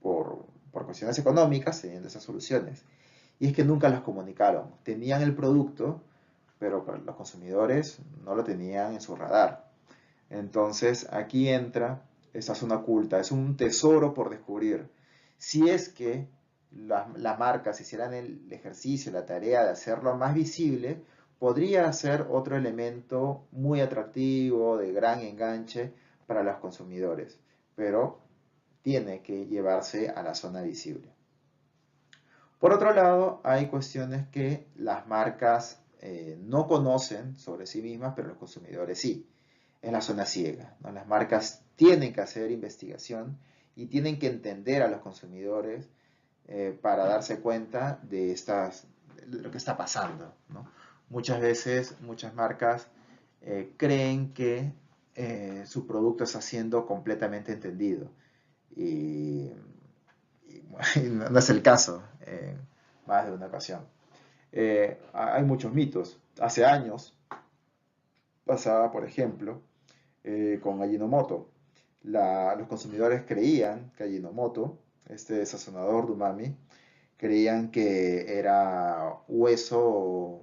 por cuestiones económicas teniendo esas soluciones. Y es que nunca las comunicaron. Tenían el producto, pero los consumidores no lo tenían en su radar. Entonces aquí entra esa zona oculta, es un tesoro por descubrir. Si es que las marcas hicieran el ejercicio, la tarea de hacerlo más visible, podría ser otro elemento muy atractivo, de gran enganche para los consumidores, pero tiene que llevarse a la zona visible. Por otro lado, hay cuestiones que las marcas no conocen sobre sí mismas, pero los consumidores sí. En la zona ciega, ¿no? Las marcas tienen que hacer investigación y tienen que entender a los consumidores para darse cuenta de lo que está pasando, ¿no? Muchas veces, muchas marcas creen que su producto está siendo completamente entendido y no es el caso en más de una ocasión. Hay muchos mitos. Hace años pasaba, por ejemplo, con Ajinomoto. Los consumidores creían que Ajinomoto, este sazonador de umami, creían que era hueso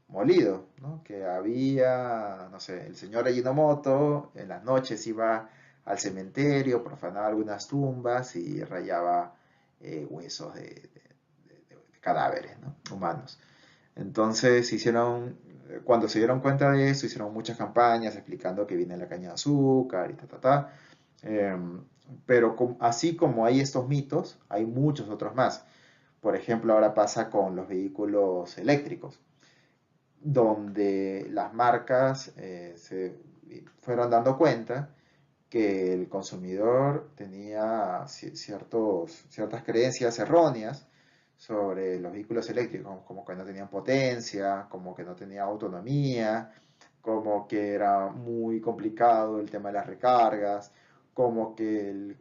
molido, ¿no? Que había, no sé, el señor Ajinomoto en las noches iba al cementerio, profanaba algunas tumbas y rayaba huesos de cadáveres, ¿no? Humanos. Entonces cuando se dieron cuenta de eso, hicieron muchas campañas explicando que viene la caña de azúcar y ta. Pero así como hay estos mitos, hay muchos otros más. Por ejemplo, ahora pasa con los vehículos eléctricos, donde las marcas se fueron dando cuenta que el consumidor tenía ciertas creencias erróneas sobre los vehículos eléctricos, como que no tenían potencia, como que no tenían autonomía, como que era muy complicado el tema de las recargas, como que el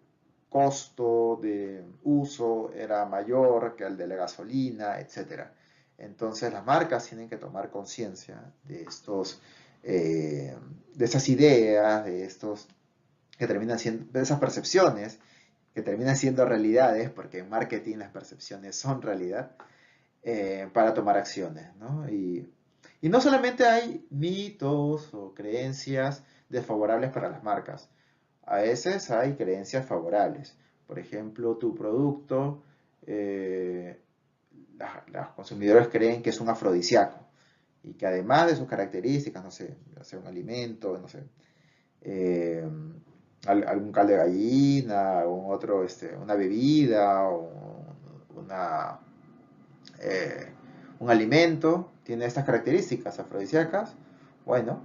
costo de uso era mayor que el de la gasolina, etc. Entonces las marcas tienen que tomar conciencia de de esas ideas, que terminan siendo, de esas percepciones que terminan siendo realidades, porque en marketing las percepciones son realidad, para tomar acciones, ¿no? Y no solamente hay mitos o creencias desfavorables para las marcas, a veces hay creencias favorables. Por ejemplo, tu producto, los consumidores creen que es un afrodisíaco y que además de sus características, no sé, un alimento, no sé, algún caldo de gallina, una bebida, un alimento, tiene estas características afrodisíacas, bueno,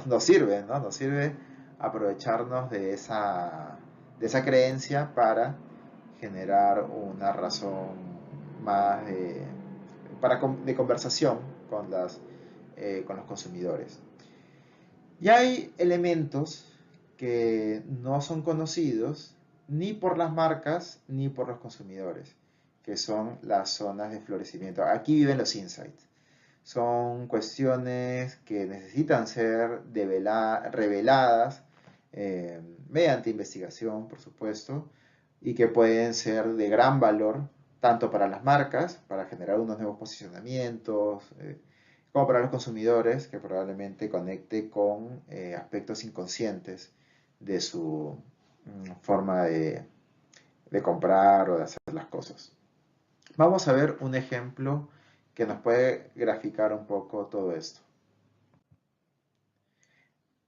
nos sirve, ¿no? Nos sirve aprovecharnos de esa creencia para generar una razón más de conversación con los consumidores. Y hay elementos que no son conocidos ni por las marcas ni por los consumidores, que son las zonas de florecimiento. Aquí viven los insights. Son cuestiones que necesitan ser reveladas mediante investigación, por supuesto, y que pueden ser de gran valor tanto para las marcas, para generar unos nuevos posicionamientos, como para los consumidores, que probablemente conecte con aspectos inconscientes de su forma de comprar o de hacer las cosas. Vamos a ver un ejemplo que nos puede graficar un poco todo esto.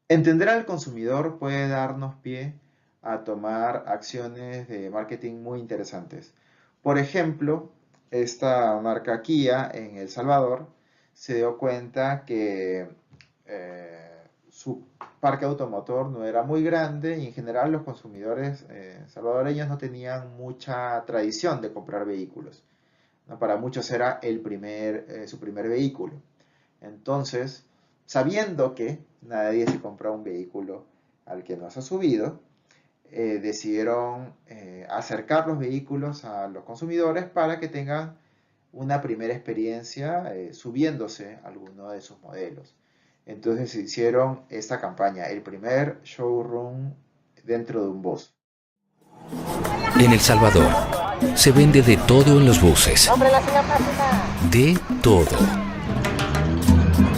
Entender al consumidor puede darnos pie a tomar acciones de marketing muy interesantes. Por ejemplo, esta marca Kia en El Salvador se dio cuenta que su parque automotor no era muy grande y en general los consumidores salvadoreños no tenían mucha tradición de comprar vehículos, ¿no? Para muchos era su primer vehículo. Entonces, sabiendo que nadie se compra un vehículo al que no se ha subido, decidieron acercar los vehículos a los consumidores para que tengan una primera experiencia subiéndose a alguno de sus modelos. Entonces hicieron esta campaña, el primer showroom dentro de un bus. En El Salvador se vende de todo en los buses. De todo.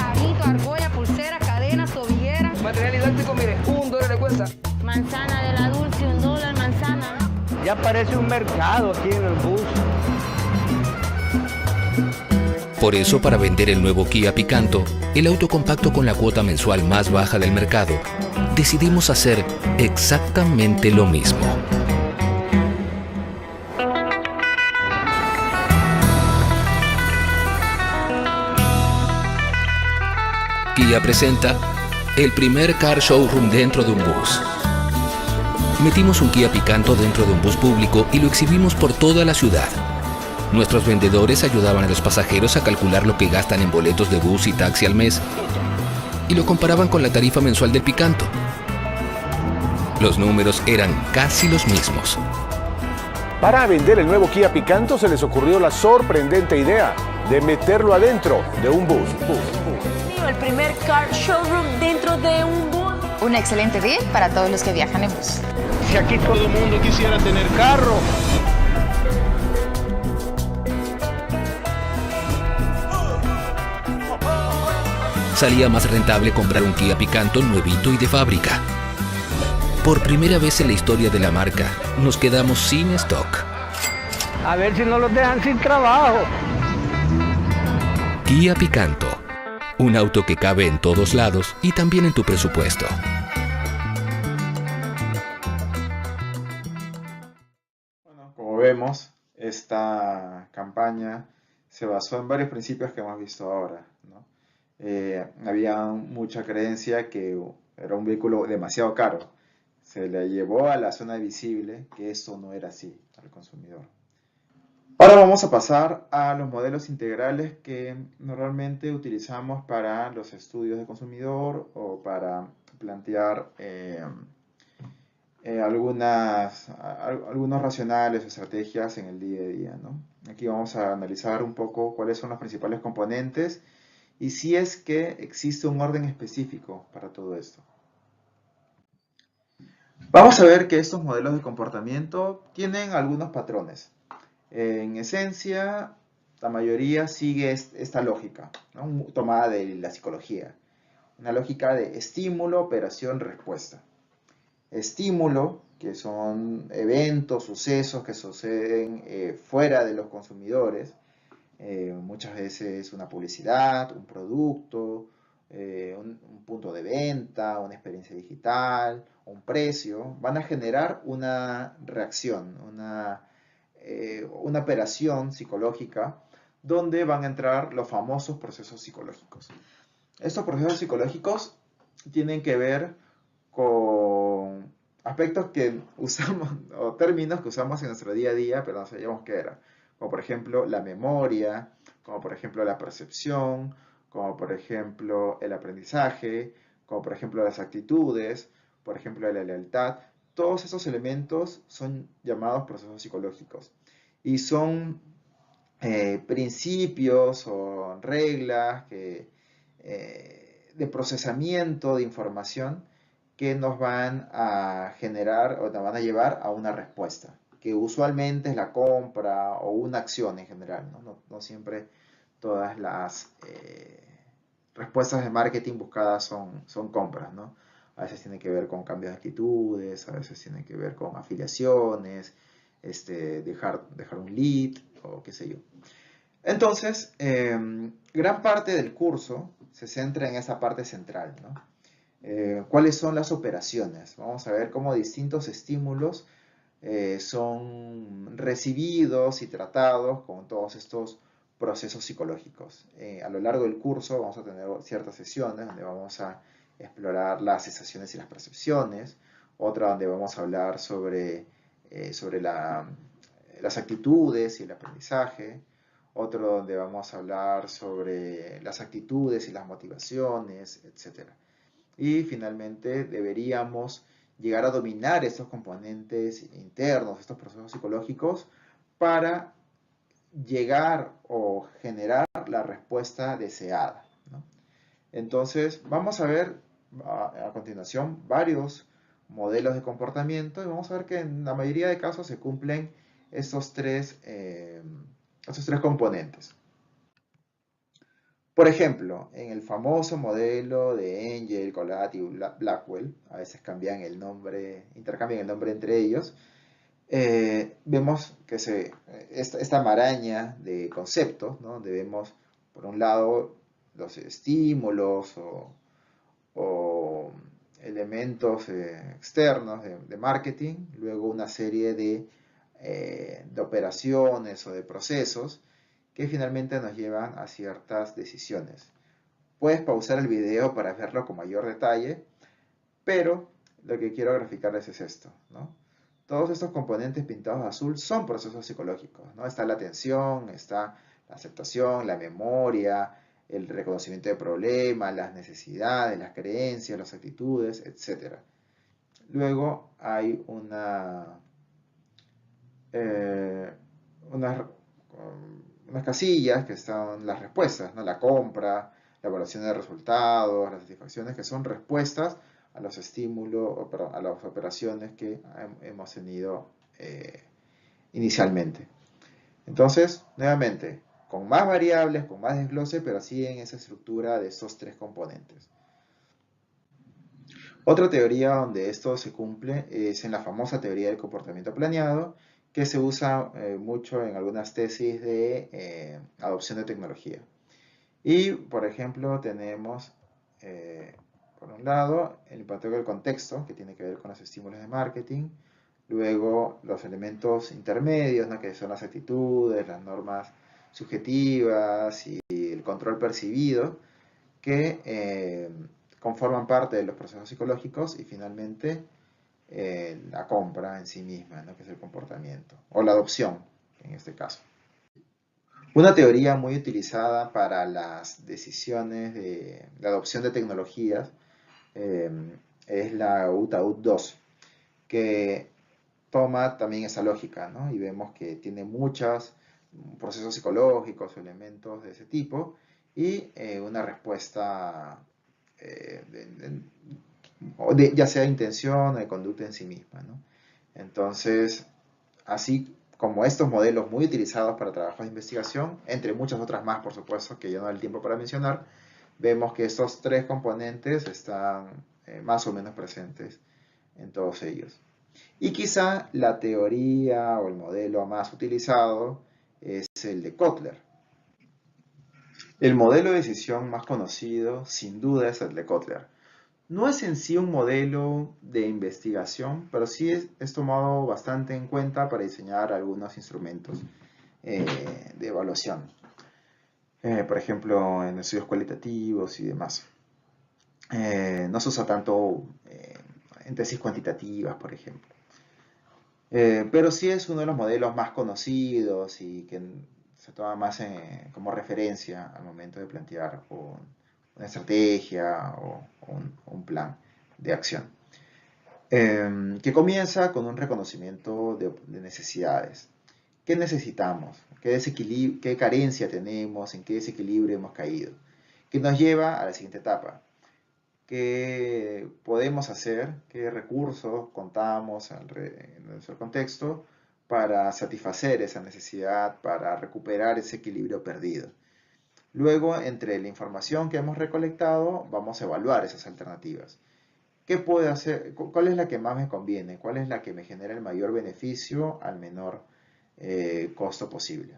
Abito, argolla, pulsera, cadena, tobillera. Material didáctico, mire, $1 le cuesta. Manzana de la dulce, $1 manzana. Ya parece un mercado aquí en el bus. Por eso, para vender el nuevo Kia Picanto, el auto compacto con la cuota mensual más baja del mercado, decidimos hacer exactamente lo mismo. Kia presenta el primer car showroom dentro de un bus. Metimos un Kia Picanto dentro de un bus público y lo exhibimos por toda la ciudad. Nuestros vendedores ayudaban a los pasajeros a calcular lo que gastan en boletos de bus y taxi al mes y lo comparaban con la tarifa mensual del Picanto. Los números eran casi los mismos. Para vender el nuevo Kia Picanto se les ocurrió la sorprendente idea de meterlo adentro de un bus. El primer car showroom dentro de un bus. Un excelente deal para todos los que viajan en bus. Si aquí todo el mundo quisiera tener carro. Salía más rentable comprar un Kia Picanto nuevito y de fábrica. Por primera vez en la historia de la marca, nos quedamos sin stock. A ver si no los dejan sin trabajo. Kia Picanto. Un auto que cabe en todos lados y también en tu presupuesto. vemos, esta campaña se basó en varios principios que hemos visto ahora, ¿no? Había mucha creencia que era un vehículo demasiado caro. Se le llevó a la zona visible que esto no era así al consumidor. Ahora vamos a pasar a los modelos integrales que normalmente utilizamos para los estudios de consumidor o para plantear algunos racionales o estrategias en el día a día, ¿no? Aquí vamos a analizar un poco cuáles son los principales componentes y si es que existe un orden específico para todo esto. Vamos a ver que estos modelos de comportamiento tienen algunos patrones. En esencia, la mayoría sigue esta lógica, ¿no? Tomada de la psicología. Una lógica de estímulo, operación, respuesta. Estímulo, que son eventos, sucesos que suceden fuera de los consumidores, muchas veces una publicidad, un producto, un punto de venta, una experiencia digital, un precio, van a generar una reacción, una operación psicológica donde van a entrar los famosos procesos psicológicos. Estos procesos psicológicos tienen que ver con aspectos que usamos, o términos que usamos en nuestro día a día, pero no sabíamos qué era. Como por ejemplo la memoria, como por ejemplo la percepción, como por ejemplo el aprendizaje, como por ejemplo las actitudes, por ejemplo la lealtad. Todos esos elementos son llamados procesos psicológicos y son principios o reglas de procesamiento de información que nos van a generar o nos van a llevar a una respuesta, que usualmente es la compra o una acción en general, ¿no? No siempre todas las respuestas de marketing buscadas son compras, ¿no? A veces tiene que ver con cambios de actitudes, a veces tiene que ver con afiliaciones, dejar un lead o qué sé yo. Entonces, gran parte del curso se centra en esa parte central, ¿no? ¿Cuáles son las operaciones? Vamos a ver cómo distintos estímulos son recibidos y tratados con todos estos procesos psicológicos. A lo largo del curso vamos a tener ciertas sesiones donde vamos a explorar las sensaciones y las percepciones, otra donde vamos a hablar sobre las actitudes y el aprendizaje, otro donde vamos a hablar sobre las actitudes y las motivaciones, etc. Y finalmente deberíamos llegar a dominar estos componentes internos, estos procesos psicológicos, para llegar o generar la respuesta deseada, ¿no? Entonces, vamos a ver a continuación varios modelos de comportamiento y vamos a ver que en la mayoría de casos se cumplen estos tres componentes. Por ejemplo, en el famoso modelo de Engel, Collat y Blackwell, a veces cambian el nombre, intercambian el nombre entre ellos, vemos que esta maraña de conceptos, ¿no? Donde vemos, por un lado, los estímulos o elementos externos de marketing, luego una serie de operaciones o de procesos que finalmente nos llevan a ciertas decisiones. Puedes pausar el video para verlo con mayor detalle, pero lo que quiero graficarles es esto, ¿no? Todos estos componentes pintados de azul son procesos psicológicos, ¿no? Está la atención, está la aceptación, la memoria, el reconocimiento de problemas, las necesidades, las creencias, las actitudes, etc. Luego hay unas casillas que son las respuestas, ¿no? La compra, la evaluación de resultados, las satisfacciones, que son respuestas a los estímulos, a las operaciones que hemos tenido inicialmente. Entonces, nuevamente, con más variables, con más desglose, pero así en esa estructura de estos tres componentes. Otra teoría donde esto se cumple es en la famosa teoría del comportamiento planeado, que se usa mucho en algunas tesis de adopción de tecnología. Y, por ejemplo, tenemos, por un lado, el impacto del contexto, que tiene que ver con los estímulos de marketing. Luego los elementos intermedios, ¿no? Que son las actitudes, las normas subjetivas y el control percibido, que conforman parte de los procesos psicológicos, y finalmente la compra en sí misma, ¿no? Que es el comportamiento, o la adopción en este caso. Una teoría muy utilizada para las decisiones de adopción de tecnologías es la UTAUT2, que toma también esa lógica, ¿no? Y vemos que tiene muchos procesos psicológicos o elementos de ese tipo, y una respuesta ya sea de intención o de conducta en sí misma, ¿no? Entonces, así como estos modelos muy utilizados para trabajos de investigación, entre muchas otras más, por supuesto, que ya no da el tiempo para mencionar, vemos que estos tres componentes están más o menos presentes en todos ellos. Y quizá la teoría o el modelo más utilizado es el de Kotler. El modelo de decisión más conocido, sin duda, es el de Kotler. No es en sí un modelo de investigación, pero sí es tomado bastante en cuenta para diseñar algunos instrumentos de evaluación. Por ejemplo, en estudios cualitativos y demás. No se usa tanto en tesis cuantitativas, por ejemplo. Pero sí es uno de los modelos más conocidos y que se toma más como referencia al momento de plantear una estrategia o un plan de acción. Que comienza con un reconocimiento de necesidades. ¿Qué necesitamos? ¿Qué carencia tenemos? ¿En qué desequilibrio hemos caído? Que nos lleva a la siguiente etapa. ¿Qué podemos hacer? ¿Qué recursos contamos en nuestro contexto para satisfacer esa necesidad, para recuperar ese equilibrio perdido? Luego, entre la información que hemos recolectado, vamos a evaluar esas alternativas. ¿Qué puedo hacer? ¿Cuál es la que más me conviene? ¿Cuál es la que me genera el mayor beneficio al menor costo posible?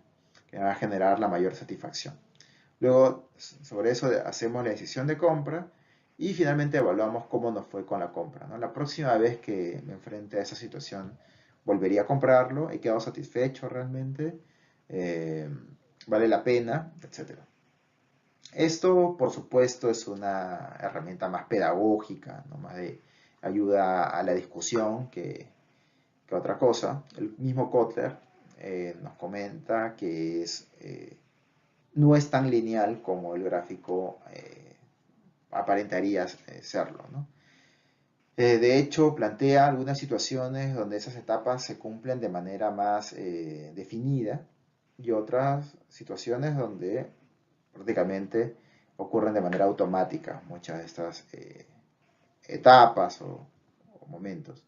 Que me va a generar la mayor satisfacción. Luego, sobre eso hacemos la decisión de compra y finalmente evaluamos cómo nos fue con la compra, ¿no? La próxima vez que me enfrente a esa situación, ¿volvería a comprarlo? ¿He quedado satisfecho realmente? ¿Vale la pena? Etcétera. Esto, por supuesto, es una herramienta más pedagógica, ¿no? Más de ayuda a la discusión que otra cosa. El mismo Kotler nos comenta que no es tan lineal como el gráfico aparentaría serlo, ¿no? De hecho, plantea algunas situaciones donde esas etapas se cumplen de manera más definida y otras situaciones donde prácticamente ocurren de manera automática muchas de estas etapas o momentos.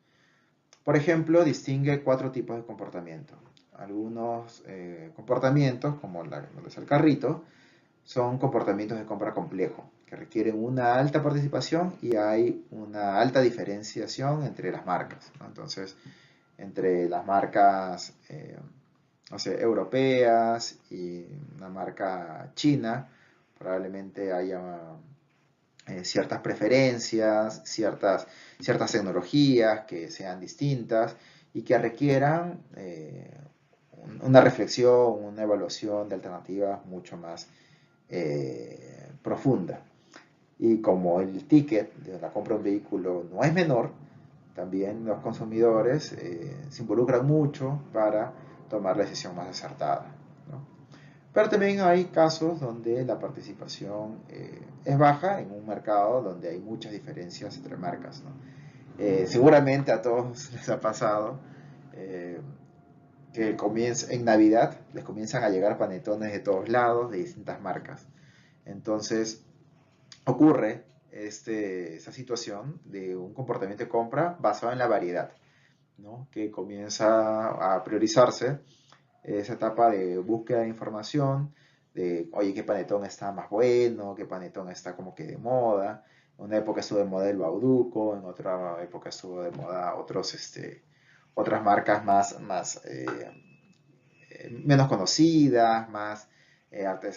Por ejemplo, distingue 4 tipos de comportamiento. Algunos comportamientos, como donde es el carrito, son comportamientos de compra complejo, que requieren una alta participación y hay una alta diferenciación entre las marcas, ¿no? Entonces, entre las marcas no sé, europeas y una marca china, probablemente haya ciertas preferencias, ciertas tecnologías que sean distintas y que requieran una reflexión, una evaluación de alternativas mucho más profunda. Y como el ticket de la compra de un vehículo no es menor, también los consumidores se involucran mucho para tomar la decisión más acertada, ¿no? Pero también hay casos donde la participación es baja en un mercado donde hay muchas diferencias entre marcas, ¿no? Seguramente a todos les ha pasado que en Navidad les comienzan a llegar panetones de todos lados, de distintas marcas. Entonces ocurre esa situación de un comportamiento de compra basado en la variedad, ¿no? Que comienza a priorizarse esa etapa de búsqueda de información, de, oye, qué panetón está más bueno, qué panetón está como que de moda. En una época estuvo de moda el Bauducco, en otra época estuvo de moda otras marcas menos conocidas, más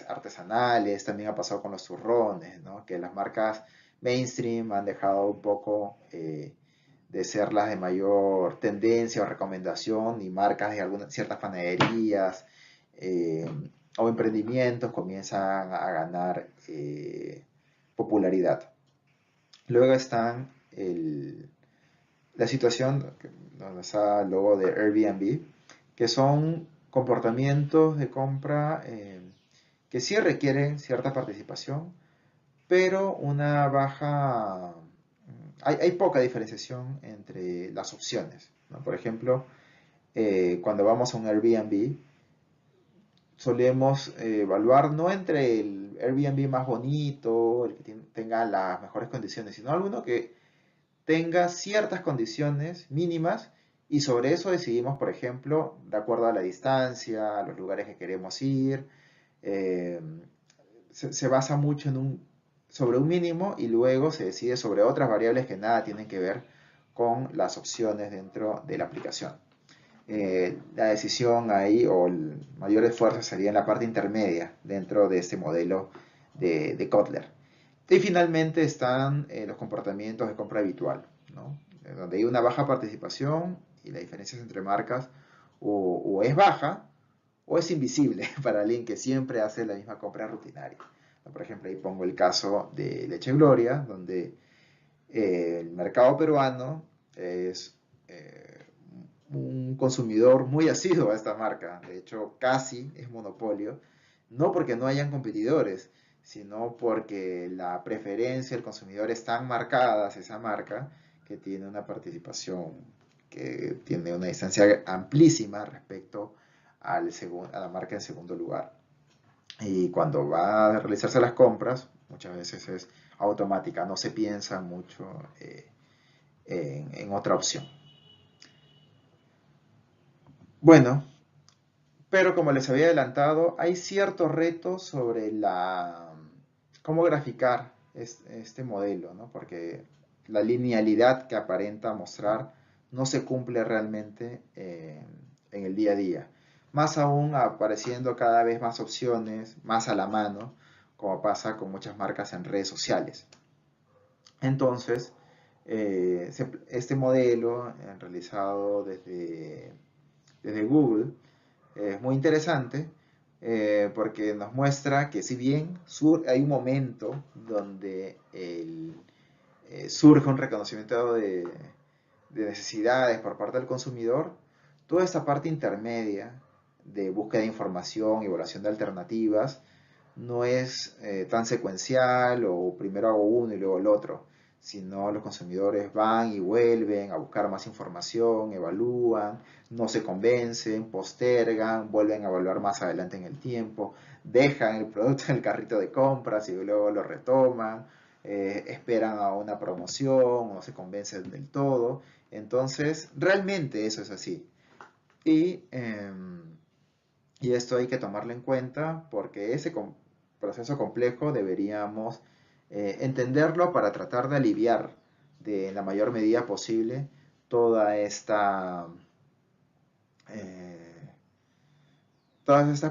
artesanales. También ha pasado con los turrones, ¿no? Que las marcas mainstream han dejado un poco de ser las de mayor tendencia o recomendación, y marcas de algunas ciertas panaderías o emprendimientos comienzan a ganar popularidad. Luego están la situación donde está el logo de Airbnb, que son comportamientos de compra que sí requieren cierta participación, pero una baja, hay poca diferenciación entre las opciones, ¿no? Por ejemplo, cuando vamos a un Airbnb, solemos evaluar no entre el Airbnb más bonito, el que tenga las mejores condiciones, sino alguno que tenga ciertas condiciones mínimas, y sobre eso decidimos, por ejemplo, de acuerdo a la distancia, a los lugares que queremos ir. Se basa mucho sobre un mínimo, y luego se decide sobre otras variables que nada tienen que ver con las opciones dentro de la aplicación. La decisión ahí, o el mayor esfuerzo, sería en la parte intermedia dentro de este modelo de Kotler. Y finalmente están los comportamientos de compra habitual, ¿no? Donde hay una baja participación y la diferencia entre marcas o es baja o es invisible para alguien que siempre hace la misma compra rutinaria. Por ejemplo, ahí pongo el caso de Leche Gloria, donde el mercado peruano es un consumidor muy asiduo a esta marca. De hecho, casi es monopolio, no porque no hayan competidores, sino porque la preferencia del consumidor es tan marcada hacia esa marca que tiene una participación, que tiene una distancia amplísima respecto a la marca en segundo lugar. Y cuando va a realizarse las compras, muchas veces es automática, no se piensa mucho en otra opción. Bueno, pero como les había adelantado, hay ciertos retos sobre cómo graficar este modelo, ¿no? Porque la linealidad que aparenta mostrar no se cumple realmente en el día a día. Más aún apareciendo cada vez más opciones, más a la mano, como pasa con muchas marcas en redes sociales. Entonces, este modelo realizado desde Google es muy interesante, porque nos muestra que si bien hay un momento donde surge un reconocimiento de necesidades por parte del consumidor, toda esta parte intermedia de búsqueda de información y evaluación de alternativas no es tan secuencial, o primero hago uno y luego el otro, sino los consumidores van y vuelven a buscar más información, evalúan, no se convencen, postergan, vuelven a evaluar más adelante en el tiempo, dejan el producto en el carrito de compras y luego lo retoman, esperan a una promoción, no se convencen del todo. Entonces, realmente eso es así. Y esto hay que tomarlo en cuenta, porque ese proceso complejo deberíamos entenderlo para tratar de aliviar en la mayor medida posible todas estas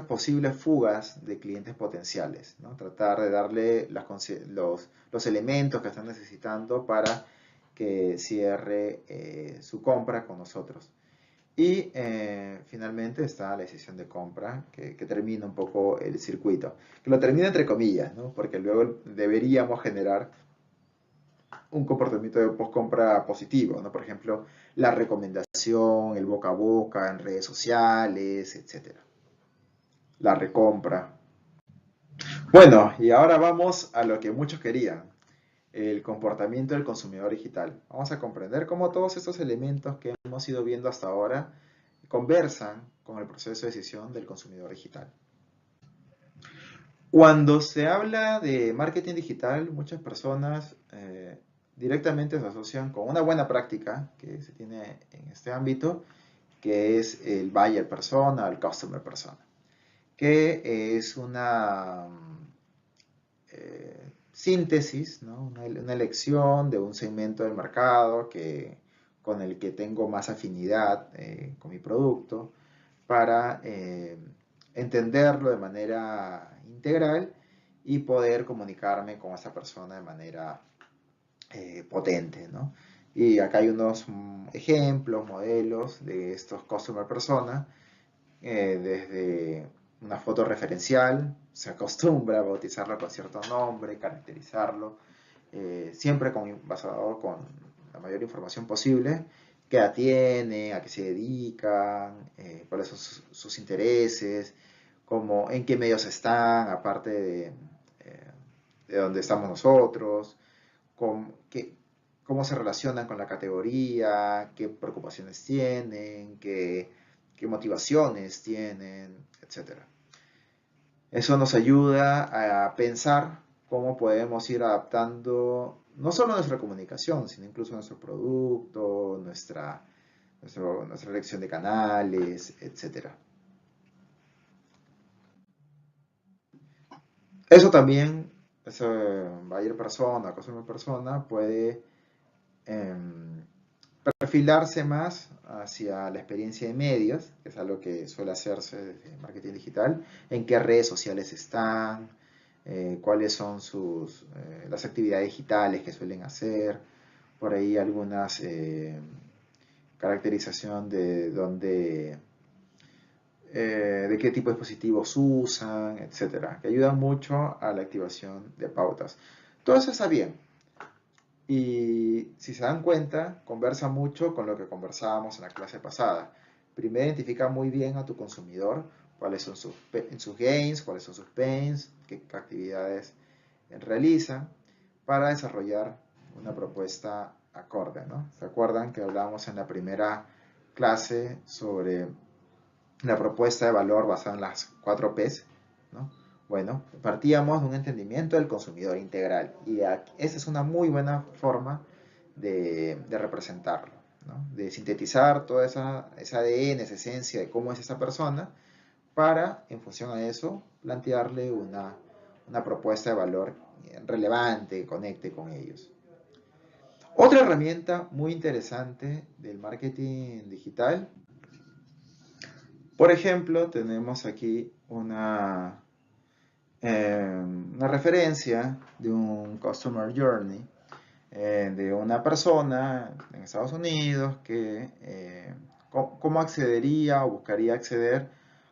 posibles fugas de clientes potenciales, ¿no? Tratar de darle los elementos que están necesitando para que cierre su compra con nosotros. Y finalmente está la decisión de compra, que termina un poco el circuito. Que lo termina entre comillas, ¿no? Porque luego deberíamos generar un comportamiento de post-compra positivo, ¿no? Por ejemplo, la recomendación, el boca a boca en redes sociales, etc. La recompra. Bueno, y ahora vamos a lo que muchos querían: el comportamiento del consumidor digital. Vamos a comprender cómo todos estos elementos que hemos ido viendo hasta ahora conversan con el proceso de decisión del consumidor digital. Cuando se habla de marketing digital, muchas personas directamente se asocian con una buena práctica que se tiene en este ámbito, que es el buyer persona, el customer persona, que es una síntesis, ¿no? Una elección de un segmento del mercado con el que tengo más afinidad con mi producto, para entenderlo de manera integral y poder comunicarme con esa persona de manera potente, ¿no? Y acá hay unos ejemplos, modelos de estos customer persona, desde una foto referencial, se acostumbra a bautizarlo con cierto nombre, caracterizarlo, siempre basado con la mayor información posible, qué edad tiene, a qué se dedican, cuáles son sus intereses, en qué medios están, aparte de donde estamos nosotros, cómo se relacionan con la categoría, qué preocupaciones tienen, qué motivaciones tienen, etcétera. Eso nos ayuda a pensar cómo podemos ir adaptando no solo nuestra comunicación, sino incluso nuestro producto, nuestra elección de canales, etcétera. Eso también, ese buyer persona, customer persona, puede perfilarse más hacia la experiencia de medios, que es algo que suele hacerse desde marketing digital, en qué redes sociales están, cuáles son las actividades digitales que suelen hacer, por ahí algunas caracterización de qué tipo de dispositivos usan, etcétera, que ayudan mucho a la activación de pautas. Todo eso está bien. Y si se dan cuenta, conversa mucho con lo que conversábamos en la clase pasada. Primero identifica muy bien a tu consumidor, cuáles son sus gains, cuáles son sus pains, qué actividades realizan, para desarrollar una propuesta acorde, ¿no? ¿Se acuerdan que hablamos en la primera clase sobre la propuesta de valor basada en las 4 P's, ¿no? Bueno, partíamos de un entendimiento del consumidor integral y esa es una muy buena forma de representarlo, ¿no? De sintetizar toda esa ADN, esa esencia de cómo es esa persona para, en función a eso, plantearle una propuesta de valor relevante que conecte con ellos. Otra herramienta muy interesante del marketing digital, por ejemplo, tenemos aquí una referencia de un Customer Journey de una persona en Estados Unidos que cómo accedería o buscaría acceder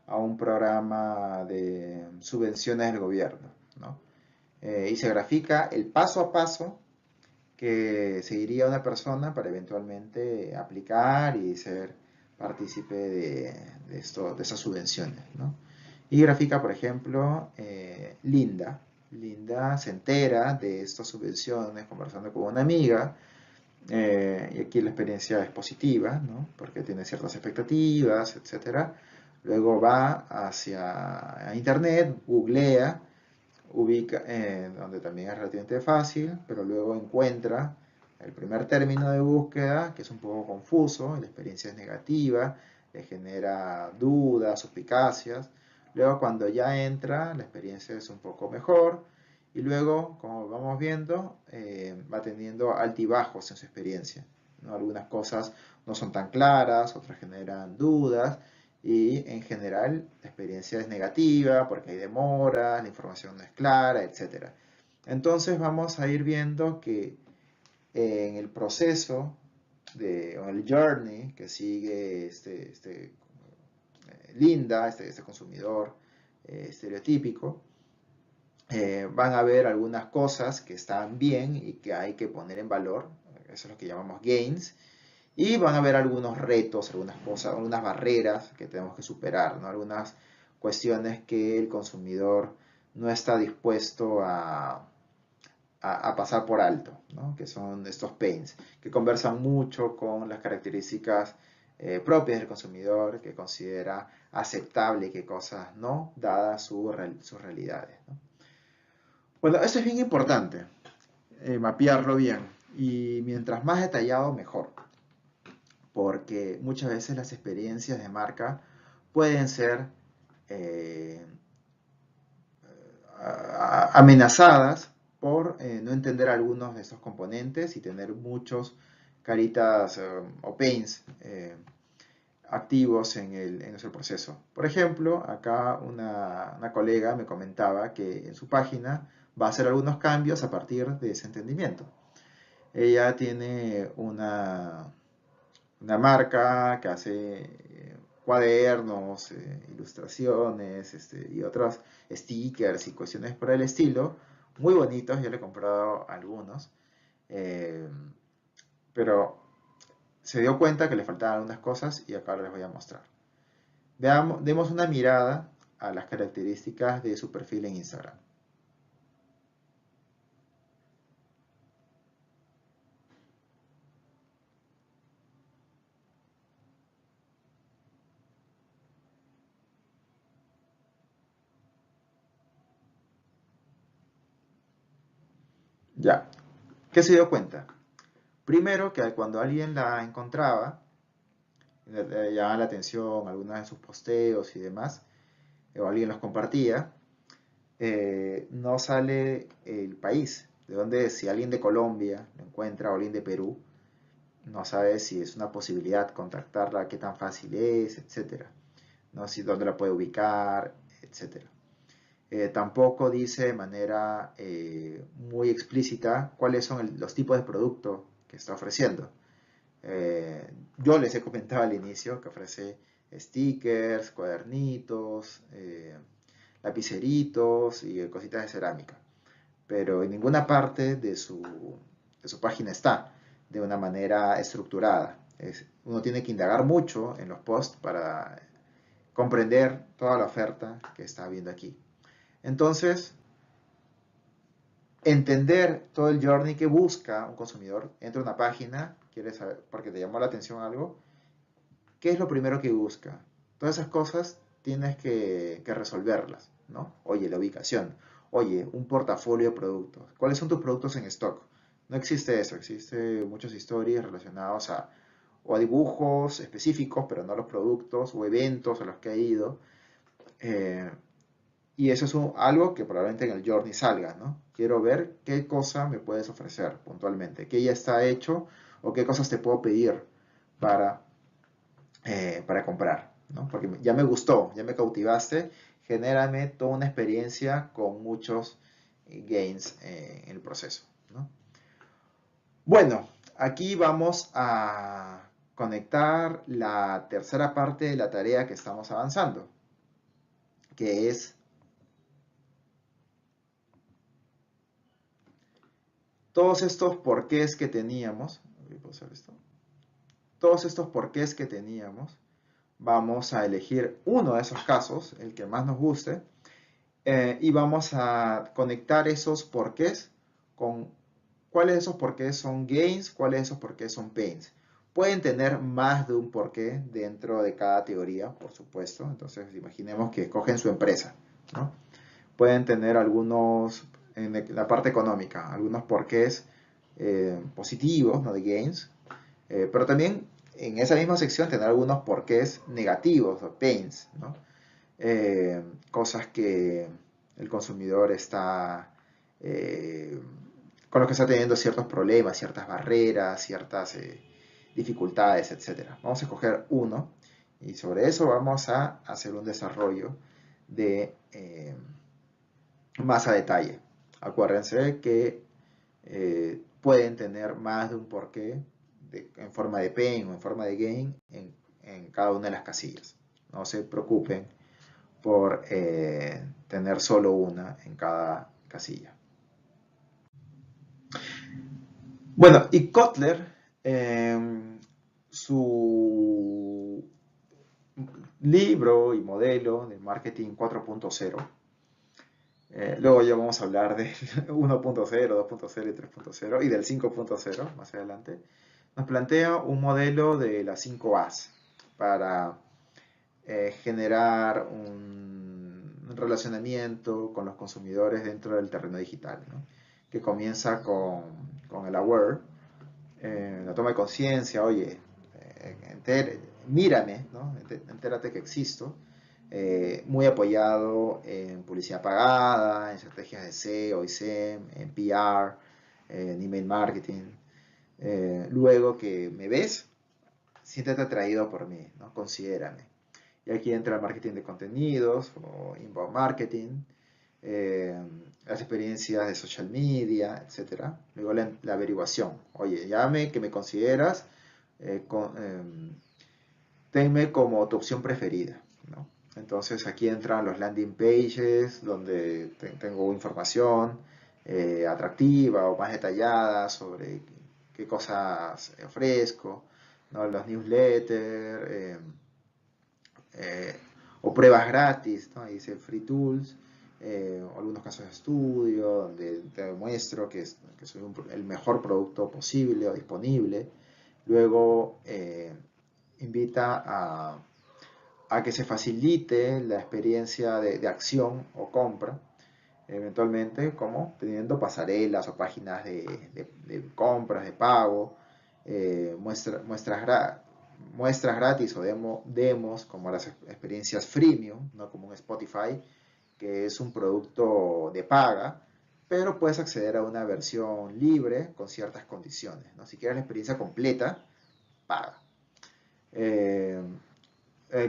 a un programa de subvenciones del gobierno, ¿no? Y se grafica el paso a paso que seguiría una persona para eventualmente aplicar y ser partícipe de esas subvenciones, ¿no? Y grafica, por ejemplo, Linda. Linda se entera de estas subvenciones conversando con una amiga, y aquí la experiencia es positiva, ¿no? Porque tiene ciertas expectativas, etc. Luego va hacia internet, googlea, ubica, donde también es relativamente fácil, pero luego encuentra el primer término de búsqueda, que es un poco confuso, la experiencia es negativa, le genera dudas, suspicacias. Luego cuando ya entra, la experiencia es un poco mejor, y luego, como vamos viendo, va teniendo altibajos en su experiencia, ¿no? Algunas cosas no son tan claras, otras generan dudas, y en general la experiencia es negativa porque hay demoras, la información no es clara, etc. Entonces vamos a ir viendo que en el proceso o el journey que sigue Linda, este consumidor estereotípico, van a haber algunas cosas que están bien y que hay que poner en valor, eso es lo que llamamos gains, y van a haber algunos retos, algunas cosas, algunas barreras que tenemos que superar, ¿no? Algunas cuestiones que el consumidor no está dispuesto a pasar por alto, ¿no? Que son estos pains, que conversan mucho con las características propias del consumidor, que considera aceptable y qué cosas no, dadas sus realidades, ¿no? Bueno, eso es bien importante, mapearlo bien, y mientras más detallado, mejor, porque muchas veces las experiencias de marca pueden ser amenazadas por no entender algunos de estos componentes y tener muchos caritas o pains activos en nuestro proceso. Por ejemplo, acá una colega me comentaba que en su página va a hacer algunos cambios a partir de ese entendimiento. Ella tiene una marca que hace cuadernos, ilustraciones y otros stickers y cuestiones por el estilo. Muy bonitos, yo le he comprado algunos. eh, pero se dio cuenta que le faltaban algunas cosas y acá les voy a mostrar. Demos una mirada a las características de su perfil en Instagram. Ya, ¿qué se dio cuenta? Primero que cuando alguien la encontraba, le llamaba la atención algunos de sus posteos y demás, o alguien los compartía, no sale el país, de donde si alguien de Colombia lo encuentra o alguien de Perú, no sabe si es una posibilidad contactarla, qué tan fácil es, etcétera, no si dónde la puede ubicar, etcétera. Tampoco dice de manera muy explícita cuáles son los tipos de productos que está ofreciendo. Yo les he comentado al inicio que ofrece stickers, cuadernitos, lapiceritos y cositas de cerámica. Pero en ninguna parte de su página está de una manera estructurada. Uno tiene que indagar mucho en los posts para comprender toda la oferta que está viendo aquí. Entonces, entender todo el journey que busca un consumidor, entra a una página, quiere saber, porque te llamó la atención algo, ¿qué es lo primero que busca? Todas esas cosas tienes que resolverlas, ¿no? Oye, la ubicación. Oye, un portafolio de productos. ¿Cuáles son tus productos en stock? No existe eso, existe muchas historias relacionadas o a dibujos específicos, pero no a los productos, o eventos a los que ha ido. Y eso es algo que probablemente en el journey salga, ¿no? Quiero ver qué cosa me puedes ofrecer puntualmente, qué ya está hecho o qué cosas te puedo pedir para comprar, ¿no? Porque ya me gustó, ya me cautivaste, genérame toda una experiencia con muchos gains en el proceso, ¿no? Bueno, aquí vamos a conectar la tercera parte de la tarea que estamos avanzando, que es todos estos porqués que teníamos. Voy a pausar esto. Todos estos porqués que teníamos, vamos a elegir uno de esos casos, el que más nos guste, y vamos a conectar esos porqués con cuáles de esos porqués son gains, cuáles de esos porqués son pains. Pueden tener más de un porqué dentro de cada teoría, por supuesto. Entonces, imaginemos que escogen su empresa, ¿no? Pueden tener algunos, en la parte económica, algunos porqués positivos, ¿no? De gains, pero también en esa misma sección tener algunos porqués negativos o pains, ¿no? Cosas que el consumidor está con los que está teniendo ciertos problemas, ciertas barreras, ciertas dificultades, etc. Vamos a escoger uno y sobre eso vamos a hacer un desarrollo de más a detalle. Acuérdense que pueden tener más de un porqué en forma de pain o en forma de gain en cada una de las casillas. No se preocupen por tener solo una en cada casilla. Bueno, y Kotler, su libro y modelo de marketing 4.0, luego ya vamos a hablar del 1.0, 2.0 y 3.0 y del 5.0 más adelante, nos plantea un modelo de las 5 A's para generar un relacionamiento con los consumidores dentro del terreno digital, ¿no? Que comienza con el aware, la toma de conciencia, oye, mírame, ¿no? Entérate que existo, muy apoyado en publicidad pagada, en estrategias de SEO y SEM, en PR, en email marketing. Luego que me ves, siéntete atraído por mí, ¿no? Considérame. Y aquí entra el marketing de contenidos o inbound marketing. las experiencias de social media, etc. Luego la averiguación. Oye, que me consideras, tenme como tu opción preferida, ¿no? Entonces aquí entran los landing pages donde tengo información atractiva o más detallada sobre qué cosas ofrezco, ¿no? Los newsletters o pruebas gratis, ¿no? Ahí dice free tools, algunos casos de estudio donde te demuestro que soy el mejor producto posible o disponible. Luego invita a que se facilite la experiencia de acción o compra, eventualmente como teniendo pasarelas o páginas de compras, de pago, muestras gratis o demos como las experiencias freemium, no como un Spotify, que es un producto de paga, pero puedes acceder a una versión libre con ciertas condiciones, ¿no? Si quieres la experiencia completa, paga.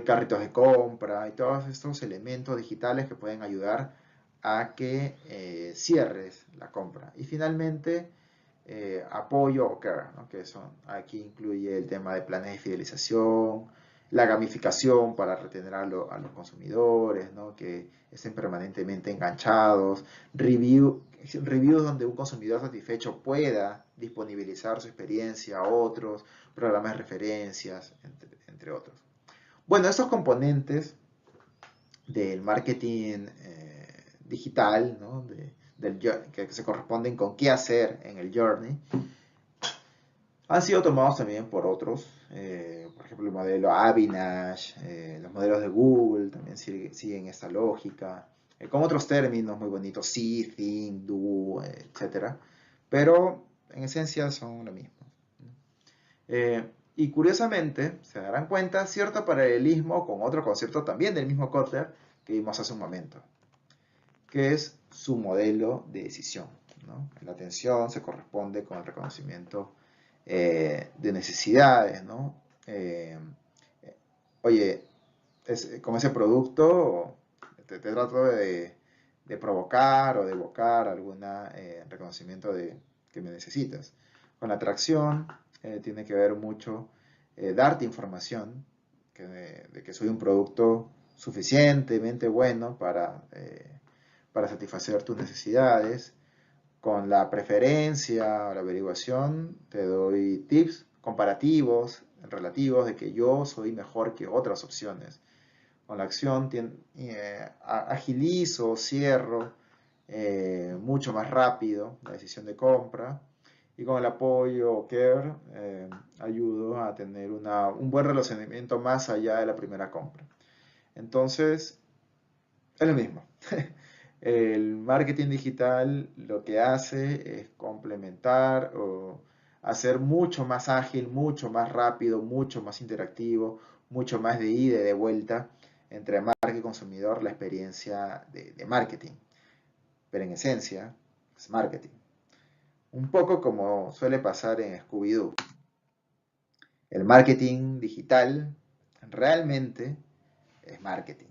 Carritos de compra y todos estos elementos digitales que pueden ayudar a que cierres la compra. Y finalmente, apoyo o care, ¿no? Aquí incluye el tema de planes de fidelización, la gamificación para retener a los consumidores, ¿no? Que estén permanentemente enganchados, reviews donde un consumidor satisfecho pueda disponibilizar su experiencia a otros, programas de referencias, entre otros. Bueno, estos componentes del marketing digital, ¿no? Que se corresponden con qué hacer en el journey, han sido tomados también por otros. Por ejemplo, el modelo Avinash, los modelos de Google también siguen esta lógica, con otros términos muy bonitos, See, Think, Do, etc. Pero en esencia son lo mismo. Y curiosamente, se darán cuenta, cierto paralelismo con otro concepto también del mismo Kotler que vimos hace un momento, que es su modelo de decisión, ¿no? La atención se corresponde con el reconocimiento de necesidades, ¿no? Oye, con ese producto te trato de provocar o de evocar algún reconocimiento que me necesitas. Con la atracción tiene que ver mucho darte información de que soy un producto suficientemente bueno para satisfacer tus necesidades. Con la preferencia o la averiguación te doy tips comparativos, relativos, de que yo soy mejor que otras opciones. Con la acción agilizo, cierro mucho más rápido la decisión de compra. Y con el apoyo o care ayudo a tener un buen relacionamiento más allá de la primera compra. Entonces, es lo mismo. El marketing digital lo que hace es complementar o hacer mucho más ágil, mucho más rápido, mucho más interactivo, mucho más de ida y de vuelta entre marca y consumidor la experiencia de marketing. Pero en esencia es marketing. Un poco como suele pasar en Scooby-Doo. El marketing digital realmente es marketing.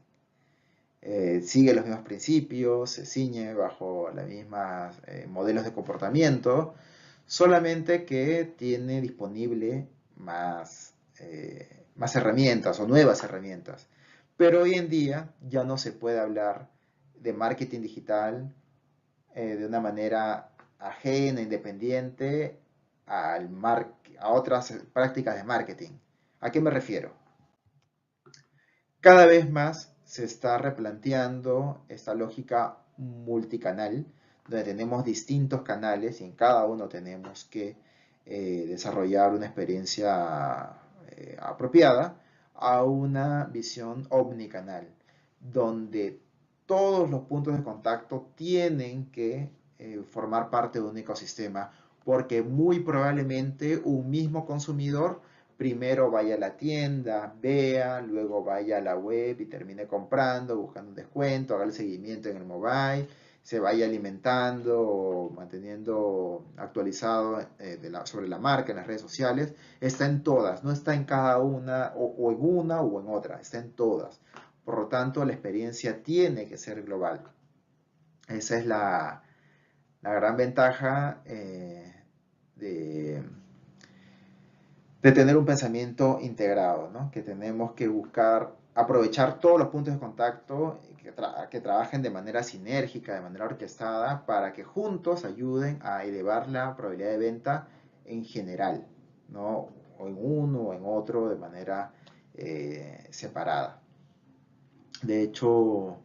Sigue los mismos principios, se ciñe bajo los mismos modelos de comportamiento, solamente que tiene disponible más herramientas o nuevas herramientas. Pero hoy en día ya no se puede hablar de marketing digital de una manera ajena, independiente a otras prácticas de marketing. ¿A qué me refiero? Cada vez más se está replanteando esta lógica multicanal, donde tenemos distintos canales y en cada uno tenemos que desarrollar una experiencia apropiada, a una visión omnicanal, donde todos los puntos de contacto tienen que formar parte de un ecosistema, porque muy probablemente un mismo consumidor primero vaya a la tienda, vea, luego vaya a la web y termine comprando, buscando un descuento, haga el seguimiento en el mobile, se vaya alimentando o manteniendo actualizado sobre la marca en las redes sociales. Está en todas, no está en cada una o en una o en otra, está en todas. Por lo tanto, la experiencia tiene que ser global. Esa es la gran ventaja de, de tener un pensamiento integrado, ¿no? Que tenemos que buscar aprovechar todos los puntos de contacto que trabajen de manera sinérgica, de manera orquestada, para que juntos ayuden a elevar la probabilidad de venta en general, ¿no? O en uno o en otro de manera separada. De hecho,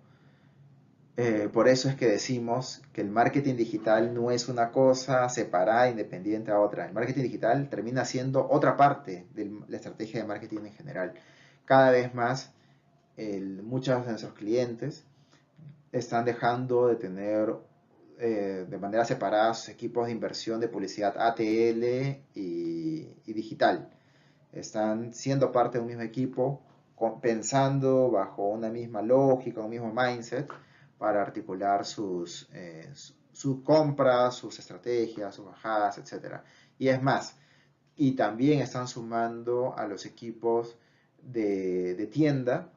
por eso es que decimos que el marketing digital no es una cosa separada, independiente a otra. El marketing digital termina siendo otra parte de la estrategia de marketing en general. Cada vez más, muchos de nuestros clientes están dejando de tener de manera separada sus equipos de inversión de publicidad ATL y digital. Están siendo parte de un mismo equipo, pensando bajo una misma lógica, un mismo mindset, para articular sus compras, sus estrategias, sus bajadas, etc. Y es más, y también están sumando a los equipos de tienda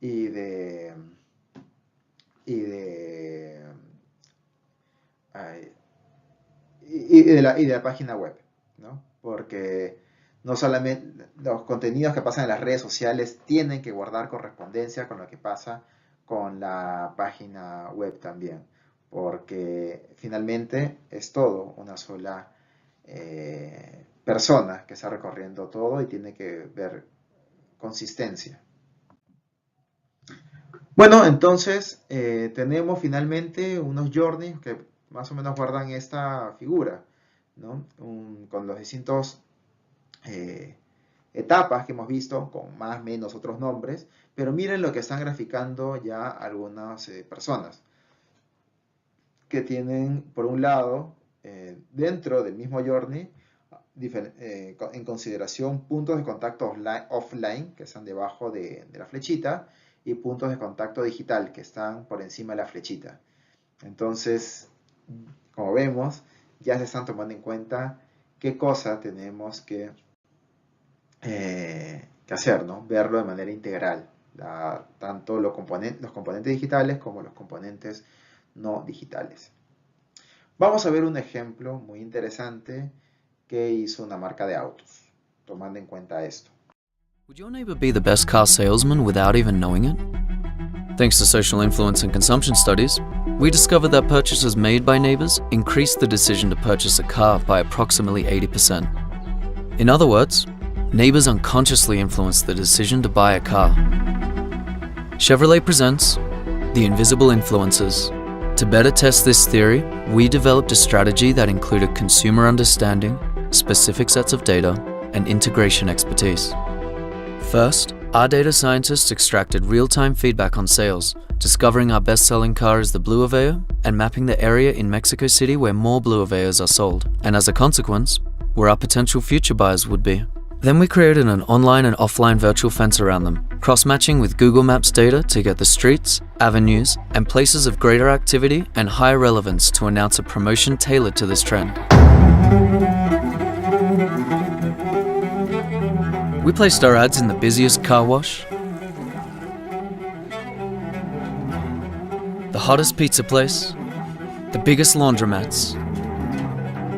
y de la página web, ¿no? Porque no solamente los contenidos que pasan en las redes sociales tienen que guardar correspondencia con lo que pasa con la página web también, porque finalmente es todo una sola persona que está recorriendo todo y tiene que ver consistencia. Bueno, entonces tenemos finalmente unos journeys que más o menos guardan esta figura, ¿no? Con los distintos etapas que hemos visto, con más o menos otros nombres, pero miren lo que están graficando ya algunas personas, que tienen, por un lado, dentro del mismo journey, en consideración puntos de contacto offline, que están debajo de la flechita, y puntos de contacto digital, que están por encima de la flechita. Entonces, como vemos, ya se están tomando en cuenta qué cosa tenemos que hacer, ¿no? Verlo de manera integral, tanto los componentes digitales como los componentes no digitales. Vamos a ver un ejemplo muy interesante que hizo una marca de autos, tomando en cuenta esto. Would your neighbor be the best car salesman without even knowing it? Thanks to social influence and consumption studies, we discovered that purchases made by neighbors increased the decision to purchase a car by approximately 80%. In other words, neighbors unconsciously influence the decision to buy a car. Chevrolet presents The Invisible Influencers. To better test this theory, we developed a strategy that included consumer understanding, specific sets of data, and integration expertise. First, our data scientists extracted real-time feedback on sales, discovering our best-selling car is the Blue Aveo and mapping the area in Mexico City where more Blue Aveos are sold, and as a consequence, where our potential future buyers would be. Then we created an online and offline virtual fence around them, cross-matching with Google Maps data to get the streets, avenues, and places of greater activity and higher relevance to announce a promotion tailored to this trend. We placed our ads in the busiest car wash, the hottest pizza place, the biggest laundromats,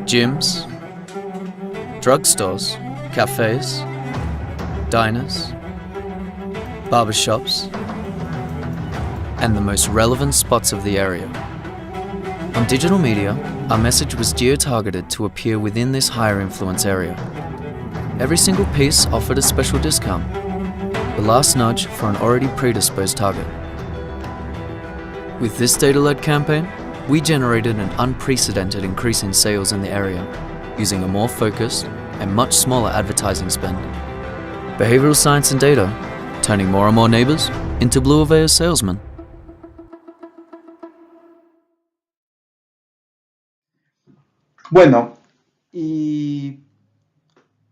gyms, drugstores, cafes, diners, barbershops, and the most relevant spots of the area. On digital media, our message was geo-targeted to appear within this higher influence area. Every single piece offered a special discount, the last nudge for an already predisposed target. With this data-led campaign, we generated an unprecedented increase in sales in the area, using a more focused and much smaller advertising spend. Behavioral science and data, turning more and more neighbors into Blue Aveo salesmen. Bueno, y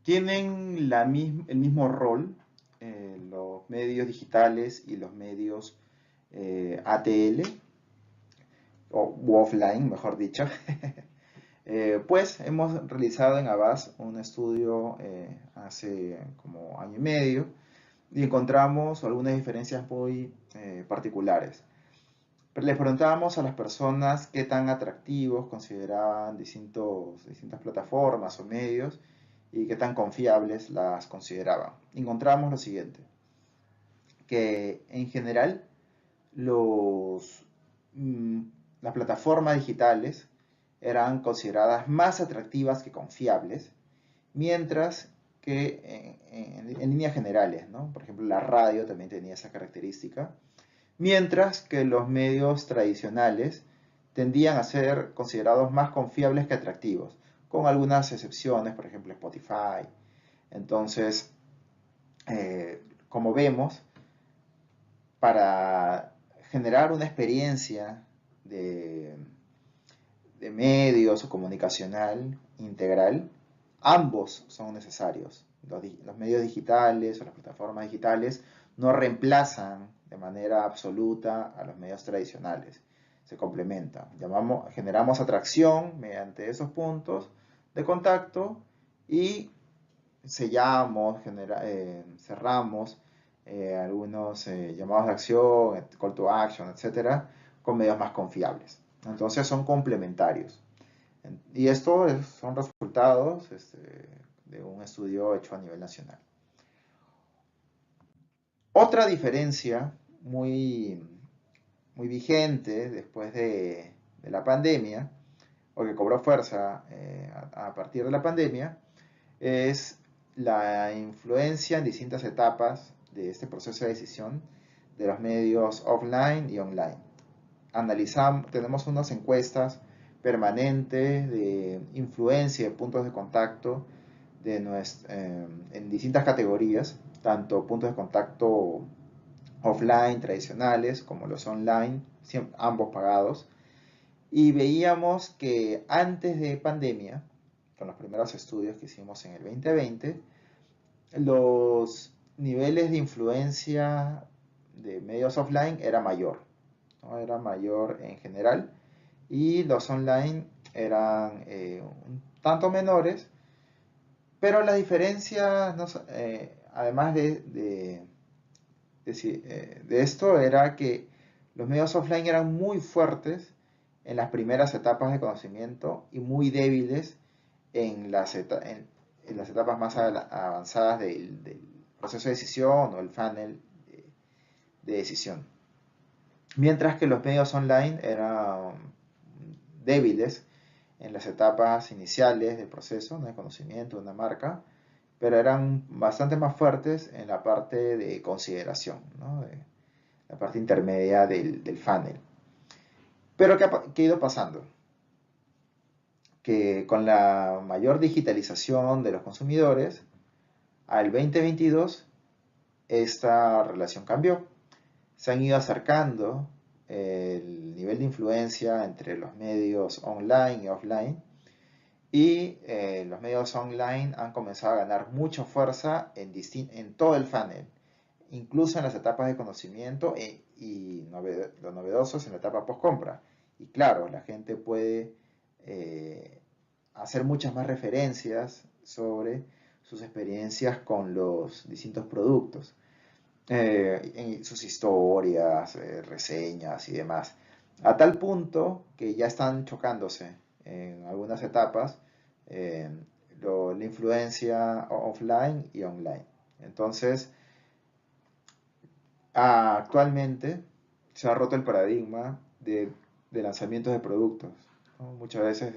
tienen el mismo rol los medios digitales y los medios ATL, o offline, mejor dicho. Pues hemos realizado en Avast un estudio hace como año y medio y encontramos algunas diferencias muy particulares. les preguntábamos a las personas qué tan atractivos consideraban distintas plataformas o medios y qué tan confiables las consideraban. Encontramos lo siguiente, que en general las plataformas digitales eran consideradas más atractivas que confiables, mientras que en líneas generales, ¿no? Por ejemplo, la radio también tenía esa característica, mientras que los medios tradicionales tendían a ser considerados más confiables que atractivos, con algunas excepciones, por ejemplo Spotify. Entonces, como vemos, para generar una experiencia de medios o comunicacional integral, ambos son necesarios. Los medios digitales o las plataformas digitales no reemplazan de manera absoluta a los medios tradicionales, se complementan. Generamos atracción mediante esos puntos de contacto y cerramos algunos llamados de acción, call to action, etcétera, con medios más confiables. Entonces son complementarios. Y esto son resultados de un estudio hecho a nivel nacional. Otra diferencia muy vigente después de la pandemia, o que cobró fuerza a partir de la pandemia, es la influencia en distintas etapas de este proceso de decisión de los medios offline y online. Tenemos unas encuestas permanentes de influencia de puntos de contacto en distintas categorías, tanto puntos de contacto offline tradicionales como los online, ambos pagados, y veíamos que antes de pandemia, con los primeros estudios que hicimos en el 2020, los niveles de influencia de medios offline era mayor, ¿no? Era mayor en general, y los online eran un tanto menores, pero la diferencia, además de esto, era que los medios offline eran muy fuertes en las primeras etapas de conocimiento y muy débiles en las etapas más avanzadas del proceso de decisión o el funnel de decisión. Mientras que los medios online eran débiles en las etapas iniciales del proceso, ¿no?, de conocimiento de una marca, pero eran bastante más fuertes en la parte de consideración, ¿no?, de la parte intermedia del funnel. Pero ¿qué ha ido pasando? Que con la mayor digitalización de los consumidores, al 2022, esta relación cambió. Se han ido acercando el nivel de influencia entre los medios online y offline, y los medios online han comenzado a ganar mucha fuerza en todo el funnel, incluso en las etapas de conocimiento y lo novedoso es en la etapa post-compra. Y claro, la gente puede hacer muchas más referencias sobre sus experiencias con los distintos productos, en sus historias, reseñas y demás, a tal punto que ya están chocándose en algunas etapas la influencia offline y online. Entonces, actualmente se ha roto el paradigma de lanzamientos de productos, ¿no? Muchas veces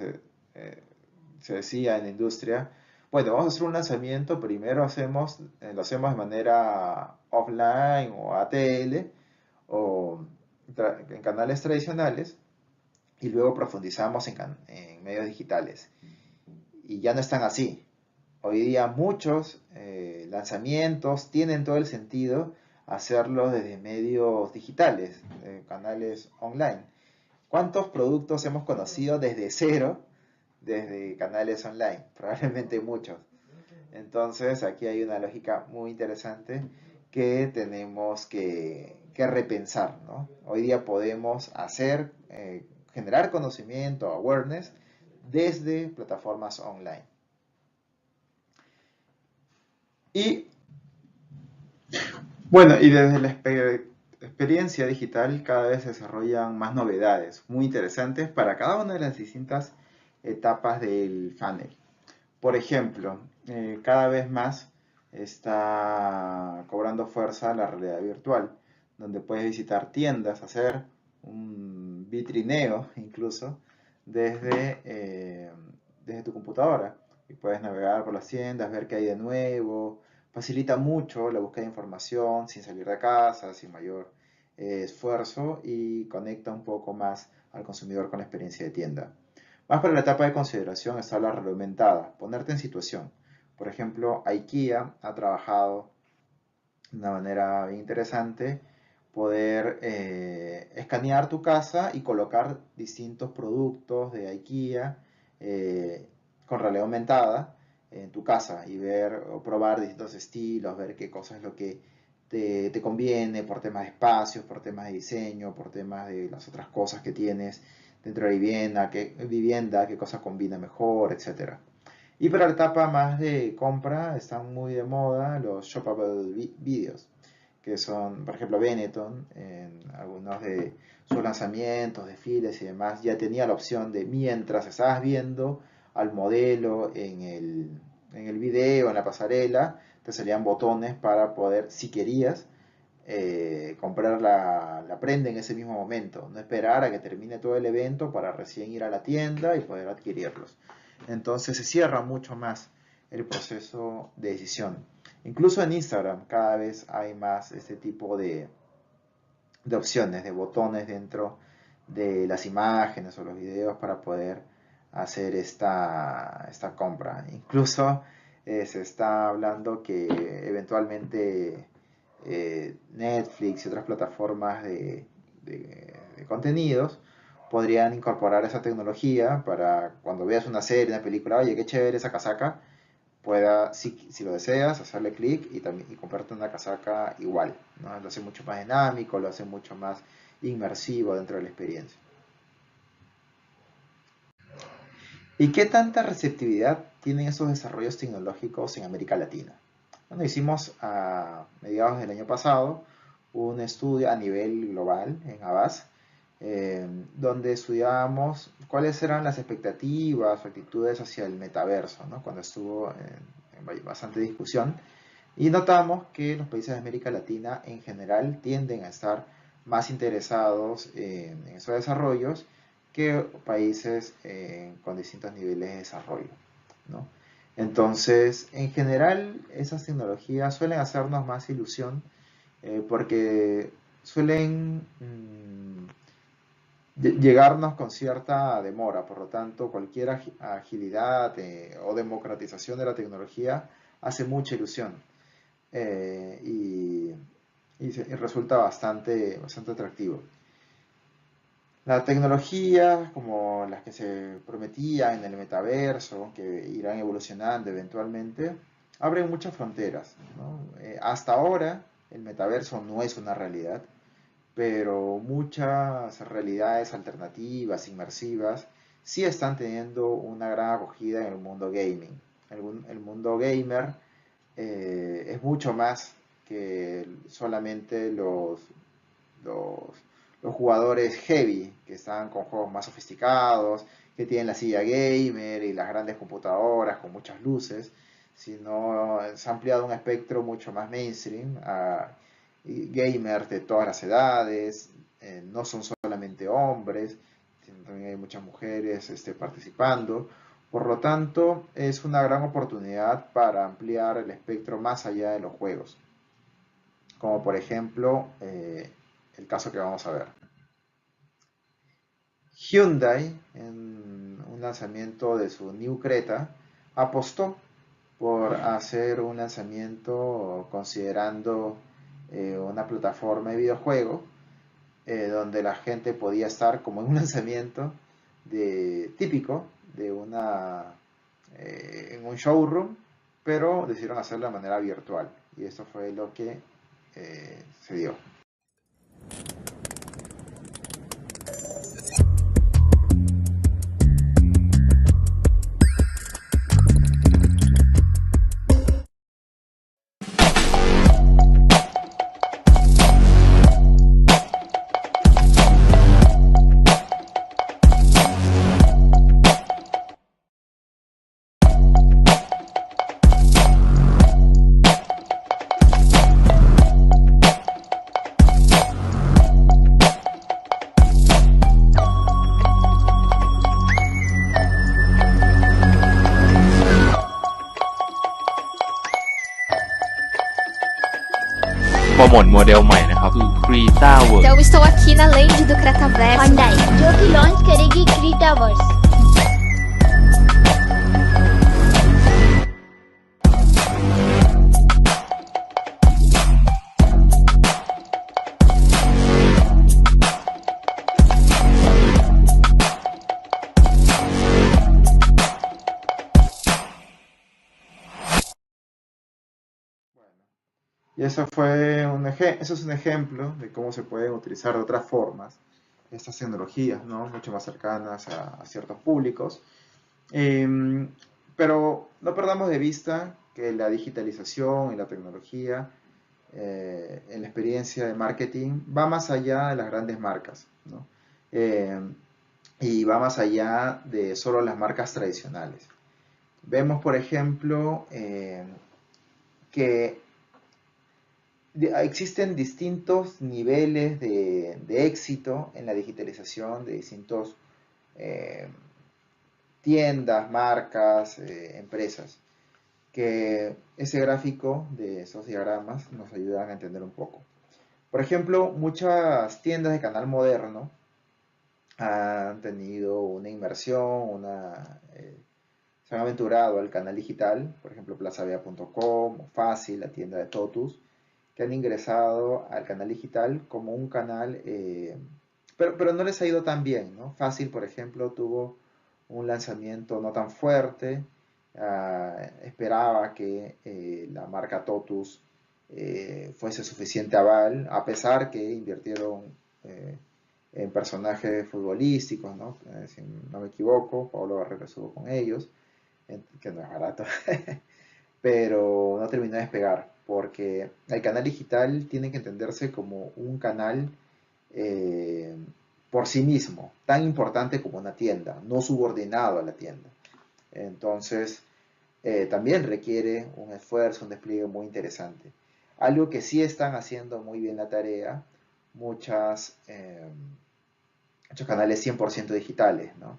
se decía en la industria, bueno, vamos a hacer un lanzamiento, primero lo hacemos de manera offline o ATL o en canales tradicionales, y luego profundizamos en medios digitales. Y ya no están así. Hoy día muchos lanzamientos tienen todo el sentido hacerlo desde medios digitales, canales online. ¿Cuántos productos hemos conocido desde cero, desde canales online? Probablemente muchos. Entonces aquí hay una lógica muy interesante que tenemos que repensar, ¿no? Hoy día podemos generar conocimiento, awareness, desde plataformas online. Y bueno, y desde experiencia digital cada vez se desarrollan más novedades muy interesantes para cada una de las distintas etapas del funnel. Por ejemplo, cada vez más está cobrando fuerza la realidad virtual, donde puedes visitar tiendas, hacer un vitrineo incluso desde tu computadora. Y puedes navegar por las tiendas, ver qué hay de nuevo. Facilita mucho la búsqueda de información sin salir de casa, sin mayor esfuerzo, y conecta un poco más al consumidor con la experiencia de tienda. Más para la etapa de consideración está la realidad aumentada, ponerte en situación. Por ejemplo, IKEA ha trabajado de una manera bien interesante poder escanear tu casa y colocar distintos productos de IKEA con realidad aumentada en tu casa y ver o probar distintos estilos, ver qué cosa es lo que te conviene por temas de espacios, por temas de diseño, por temas de las otras cosas que tienes dentro de la vivienda, qué cosa combina mejor, etc. Y para la etapa más de compra están muy de moda los shoppable videos, que son, por ejemplo, Benetton, en algunos de sus lanzamientos, desfiles y demás, ya tenía la opción de, mientras estabas viendo al modelo en el video, en la pasarela, te salían botones para poder, si querías, comprar la prenda en ese mismo momento, no esperar a que termine todo el evento para recién ir a la tienda y poder adquirirlos. Entonces se cierra mucho más el proceso de decisión. Incluso en Instagram cada vez hay más este tipo de opciones, de botones dentro de las imágenes o los videos para poder hacer esta compra. Incluso se está hablando que eventualmente Netflix y otras plataformas de contenidos podrían incorporar esa tecnología para cuando veas una serie, una película, oye, qué chévere esa casaca, pueda, si lo deseas, hacerle clic y comprarte una casaca igual, ¿no? Lo hace mucho más dinámico, lo hace mucho más inmersivo dentro de la experiencia. ¿Y qué tanta receptividad tienen esos desarrollos tecnológicos en América Latina? Bueno, hicimos a mediados del año pasado un estudio a nivel global en Havas, donde estudiábamos cuáles eran las expectativas o actitudes hacia el metaverso, ¿no? Cuando estuvo en bastante discusión, y notamos que los países de América Latina en general tienden a estar más interesados en esos desarrollos que países con distintos niveles de desarrollo, ¿no? Entonces, en general, esas tecnologías suelen hacernos más ilusión porque suelen llegarnos con cierta demora. Por lo tanto, cualquier agilidad o democratización de la tecnología hace mucha ilusión y resulta bastante atractivo. La tecnología, como las que se prometían en el metaverso, que irán evolucionando eventualmente, abren muchas fronteras, ¿no? Hasta ahora el metaverso no es una realidad, pero muchas realidades alternativas, inmersivas, sí están teniendo una gran acogida en el mundo gaming. El mundo gamer es mucho más que solamente los jugadores heavy, que están con juegos más sofisticados, que tienen la silla gamer y las grandes computadoras con muchas luces, sino se ha ampliado un espectro mucho más mainstream a gamers de todas las edades, no son solamente hombres, sino también hay muchas mujeres participando. Por lo tanto, es una gran oportunidad para ampliar el espectro más allá de los juegos, como por ejemplo el caso que vamos a ver. Hyundai, en un lanzamiento de su New Creta, apostó por hacer un lanzamiento considerando una plataforma de videojuego donde la gente podía estar como en un lanzamiento típico de en un showroom, pero decidieron hacerlo de manera virtual, y eso fue lo que se dio. หมดโมเดลใหม่นะครับคือ Krita Works Então estou aqui na Land do Cretaverso. Hyundai जो कि लॉन्च करेगी क्रीटावर्स Y eso eso es un ejemplo de cómo se pueden utilizar de otras formas estas tecnologías, ¿no? Mucho más cercanas a ciertos públicos. Pero no perdamos de vista que la digitalización y la tecnología en la experiencia de marketing va más allá de las grandes marcas, ¿no? Y va más allá de solo las marcas tradicionales. Vemos, por ejemplo, que existen distintos niveles de éxito en la digitalización de distintos tiendas, marcas, empresas, que ese gráfico de esos diagramas nos ayudan a entender un poco. Por ejemplo, muchas tiendas de canal moderno han tenido una inversión, se han aventurado al canal digital, por ejemplo plazavea.com, Fácil, la tienda de Totus, que han ingresado al canal digital como un canal, pero no les ha ido tan bien, ¿no? Fácil, por ejemplo, tuvo un lanzamiento no tan fuerte, esperaba que la marca Totus fuese suficiente aval, a pesar que invirtieron en personajes futbolísticos, ¿no? Si no me equivoco, Pablo Barrera estuvo con ellos, que no es barato, pero no terminó de despegar, porque el canal digital tiene que entenderse como un canal por sí mismo, tan importante como una tienda, no subordinado a la tienda. Entonces, también requiere un esfuerzo, un despliegue muy interesante. Algo que sí están haciendo muy bien la tarea, muchos canales 100% digitales, ¿no?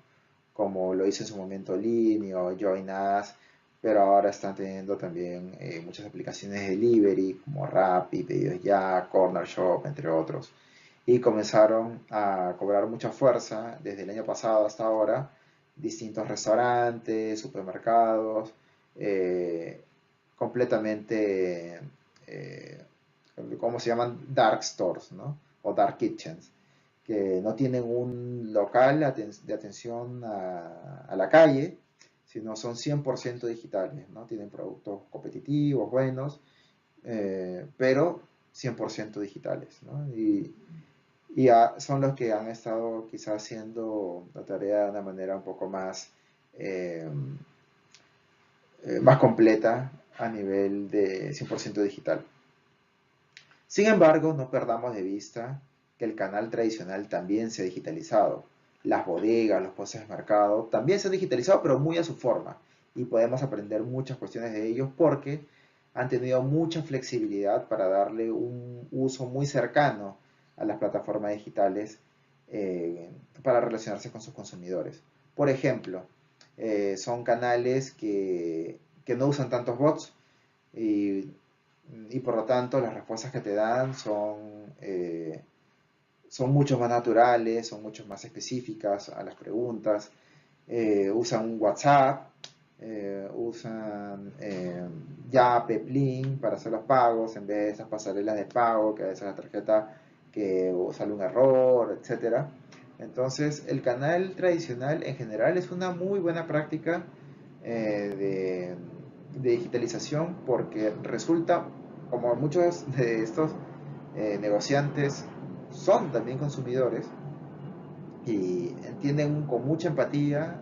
Como lo hizo en su momento Linio, Join Us, pero ahora están teniendo también muchas aplicaciones de delivery como Rappi, Pedidos Ya, Corner Shop, entre otros. Y comenzaron a cobrar mucha fuerza desde el año pasado hasta ahora, distintos restaurantes, supermercados, completamente, ¿cómo se llaman? Dark stores, ¿no? O dark kitchens, que no tienen un local de atención a la calle, sino son 100% digitales, ¿no? Tienen productos competitivos, buenos, pero 100% digitales, ¿no? Y son los que han estado quizás haciendo la tarea de una manera un poco más completa a nivel de 100% digital. Sin embargo, no perdamos de vista que el canal tradicional también se ha digitalizado. Las bodegas, los puestos de mercado también se han digitalizado, pero muy a su forma. Y podemos aprender muchas cuestiones de ellos porque han tenido mucha flexibilidad para darle un uso muy cercano a las plataformas digitales para relacionarse con sus consumidores. Por ejemplo, son canales que no usan tantos bots y por lo tanto las respuestas que te dan son mucho más naturales, son mucho más específicas a las preguntas. Usan WhatsApp, usan Yape, Plin para hacer los pagos en vez de esas pasarelas de pago que a veces la tarjeta que sale un error, etc. Entonces el canal tradicional en general es una muy buena práctica de digitalización porque resulta, como muchos de estos negociantes son también consumidores y entienden con mucha empatía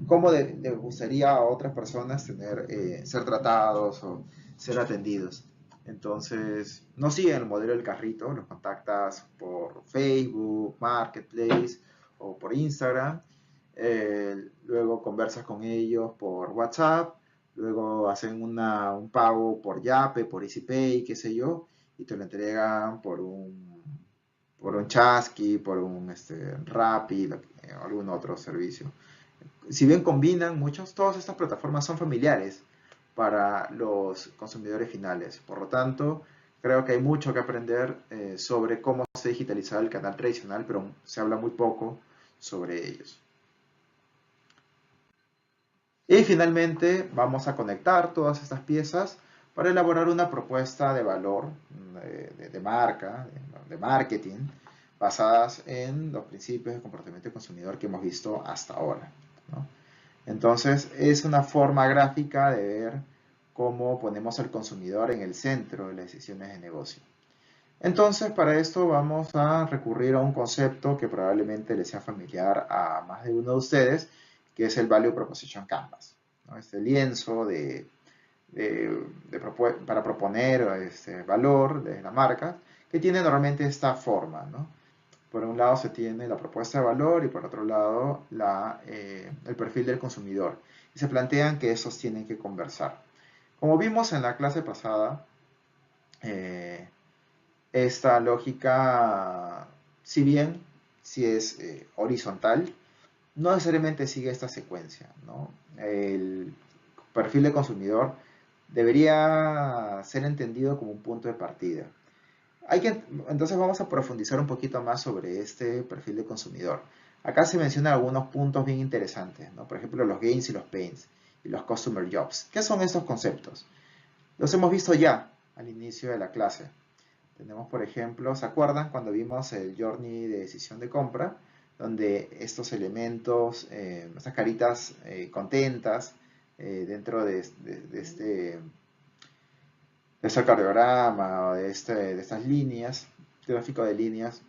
cómo les gustaría a otras personas ser tratados o ser atendidos. Entonces, no siguen el modelo del carrito, los contactas por Facebook, Marketplace o por Instagram, luego conversas con ellos por WhatsApp, luego hacen un pago por Yape, por EasyPay, qué sé yo, y te lo entregan por un Chasqui, por un Rappi, algún otro servicio. Si bien combinan todas estas plataformas son familiares, para los consumidores finales. Por lo tanto, creo que hay mucho que aprender sobre cómo se digitaliza el canal tradicional, pero se habla muy poco sobre ellos. Y finalmente vamos a conectar todas estas piezas para elaborar una propuesta de valor, de marca, de marketing, basadas en los principios de comportamiento del consumidor que hemos visto hasta ahora, ¿no? Entonces, es una forma gráfica de ver cómo ponemos al consumidor en el centro de las decisiones de negocio. Entonces, para esto vamos a recurrir a un concepto que probablemente les sea familiar a más de uno de ustedes, que es el Value Proposition Canvas, ¿no? Este lienzo para proponer este valor de la marca, que tiene normalmente esta forma, ¿no? Por un lado se tiene la propuesta de valor y por otro lado el perfil del consumidor. Y se plantean que esos tienen que conversar. Como vimos en la clase pasada, esta lógica, si bien si es horizontal, no necesariamente sigue esta secuencia, ¿no? El perfil del consumidor debería ser entendido como un punto de partida. Entonces vamos a profundizar un poquito más sobre este perfil de consumidor. Acá se mencionan algunos puntos bien interesantes, ¿no? Por ejemplo, los gains y los pains y los customer jobs. ¿Qué son estos conceptos? Los hemos visto ya al inicio de la clase. Tenemos, por ejemplo, ¿se acuerdan cuando vimos el journey de decisión de compra? Donde estos elementos, estas caritas contentas dentro de este cardiograma o de estas líneas, gráfico de líneas,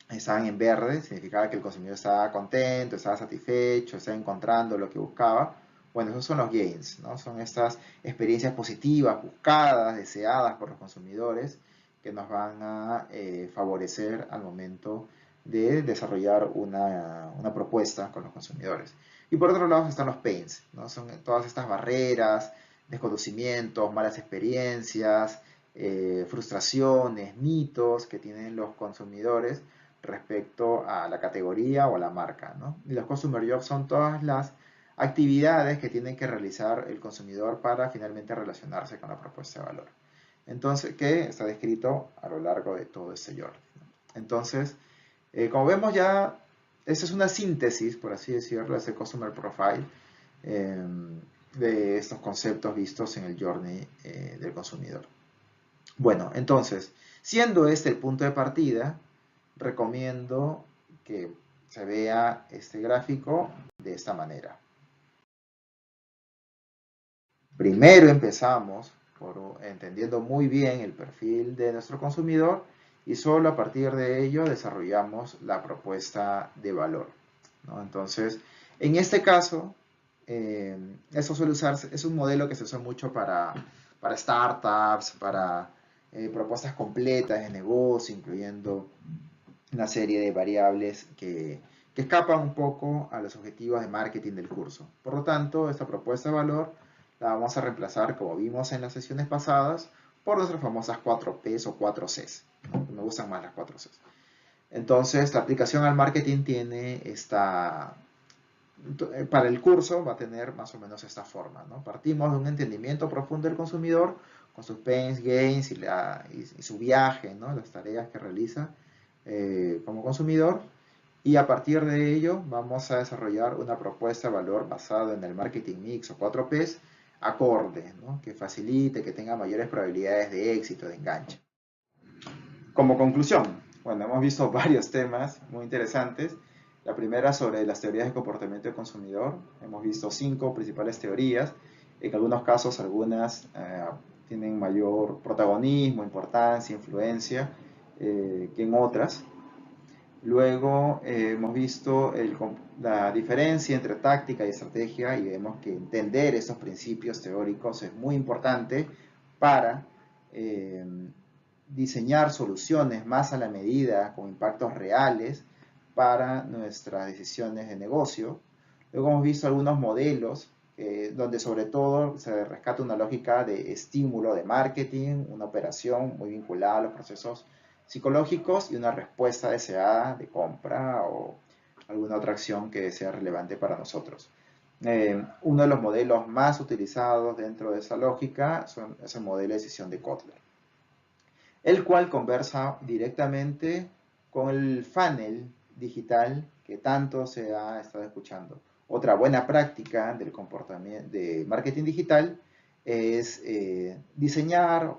estaban en verde, significaba que el consumidor estaba contento, estaba satisfecho, estaba encontrando lo que buscaba. Bueno, esos son los gains, ¿no? Son estas experiencias positivas, buscadas, deseadas por los consumidores, que nos van a favorecer al momento de desarrollar una propuesta con los consumidores. Y por otro lado están los pains, ¿no? Son todas estas barreras, desconocimientos, malas experiencias, frustraciones, mitos que tienen los consumidores respecto a la categoría o a la marca, ¿no? Y los customer jobs son todas las actividades que tiene que realizar el consumidor para finalmente relacionarse con la propuesta de valor. Entonces, que está descrito a lo largo de todo este journey, ¿no? Entonces, como vemos ya, esta es una síntesis, por así decirlo, de ese Customer Profile, de estos conceptos vistos en el journey del consumidor. Bueno, entonces, siendo este el punto de partida, recomiendo que se vea este gráfico de esta manera. Primero empezamos entendiendo muy bien el perfil de nuestro consumidor y solo a partir de ello desarrollamos la propuesta de valor, ¿no? Entonces, en este caso, eso suele usarse, es un modelo que se usa mucho para startups, para propuestas completas de negocio, incluyendo una serie de variables que escapan un poco a los objetivos de marketing del curso. Por lo tanto, esta propuesta de valor la vamos a reemplazar, como vimos en las sesiones pasadas, por nuestras famosas 4Ps o 4Cs, ¿no? Me gustan más las 4Cs. Entonces, la aplicación al marketing tiene para el curso va a tener más o menos esta forma, ¿no? Partimos de un entendimiento profundo del consumidor, con sus pains, gains y su viaje, ¿no? Las tareas que realiza como consumidor, y a partir de ello vamos a desarrollar una propuesta de valor basada en el marketing mix o 4Ps acorde, ¿no? Que facilite, que tenga mayores probabilidades de éxito, de enganche. Como conclusión, bueno, hemos visto varios temas muy interesantes. La primera sobre las teorías de comportamiento del consumidor. Hemos visto 5 principales teorías. En algunos casos, algunas tienen mayor protagonismo, importancia, influencia que en otras. Luego hemos visto la diferencia entre táctica y estrategia y vemos que entender estos principios teóricos es muy importante para diseñar soluciones más a la medida, con impactos reales para nuestras decisiones de negocio. Luego hemos visto algunos modelos donde sobre todo se rescata una lógica de estímulo de marketing, una operación muy vinculada a los procesos psicológicos y una respuesta deseada de compra o alguna otra acción que sea relevante para nosotros. Uno de los modelos más utilizados dentro de esa lógica es el modelo de decisión de Kotler, el cual conversa directamente con el funnel digital que tanto se ha estado escuchando. Otra buena práctica del comportamiento de marketing digital es diseñar,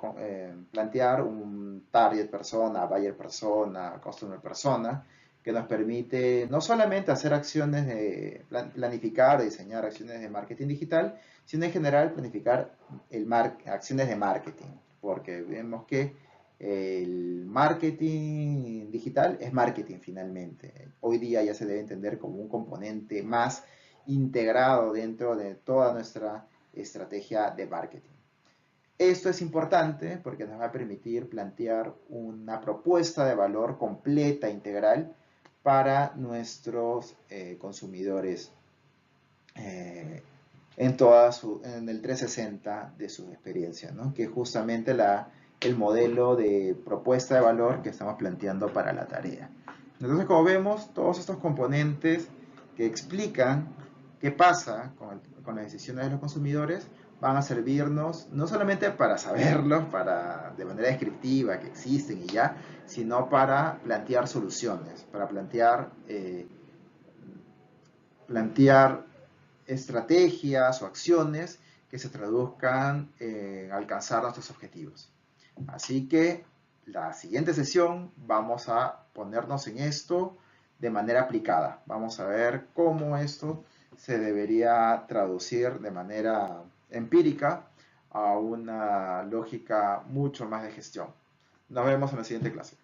plantear un target persona, buyer persona, customer persona, que nos permite no solamente hacer acciones de planificar o diseñar acciones de marketing digital, sino en general planificar acciones de marketing, porque vemos que el marketing digital es marketing finalmente. Hoy día ya se debe entender como un componente más integrado dentro de toda nuestra estrategia de marketing. Esto es importante porque nos va a permitir plantear una propuesta de valor completa, integral, para nuestros consumidores en el 360 de su experiencia, ¿no? Que es justamente el modelo de propuesta de valor que estamos planteando para la tarea. Entonces, como vemos, todos estos componentes que explican qué pasa con las decisiones de los consumidores van a servirnos no solamente para saberlos, de manera descriptiva, que existen y ya, sino para plantear soluciones, para plantear estrategias o acciones que se traduzcan en alcanzar nuestros objetivos. Así que la siguiente sesión vamos a ponernos en esto de manera aplicada. Vamos a ver cómo esto se debería traducir de manera empírica a una lógica mucho más de gestión. Nos vemos en la siguiente clase.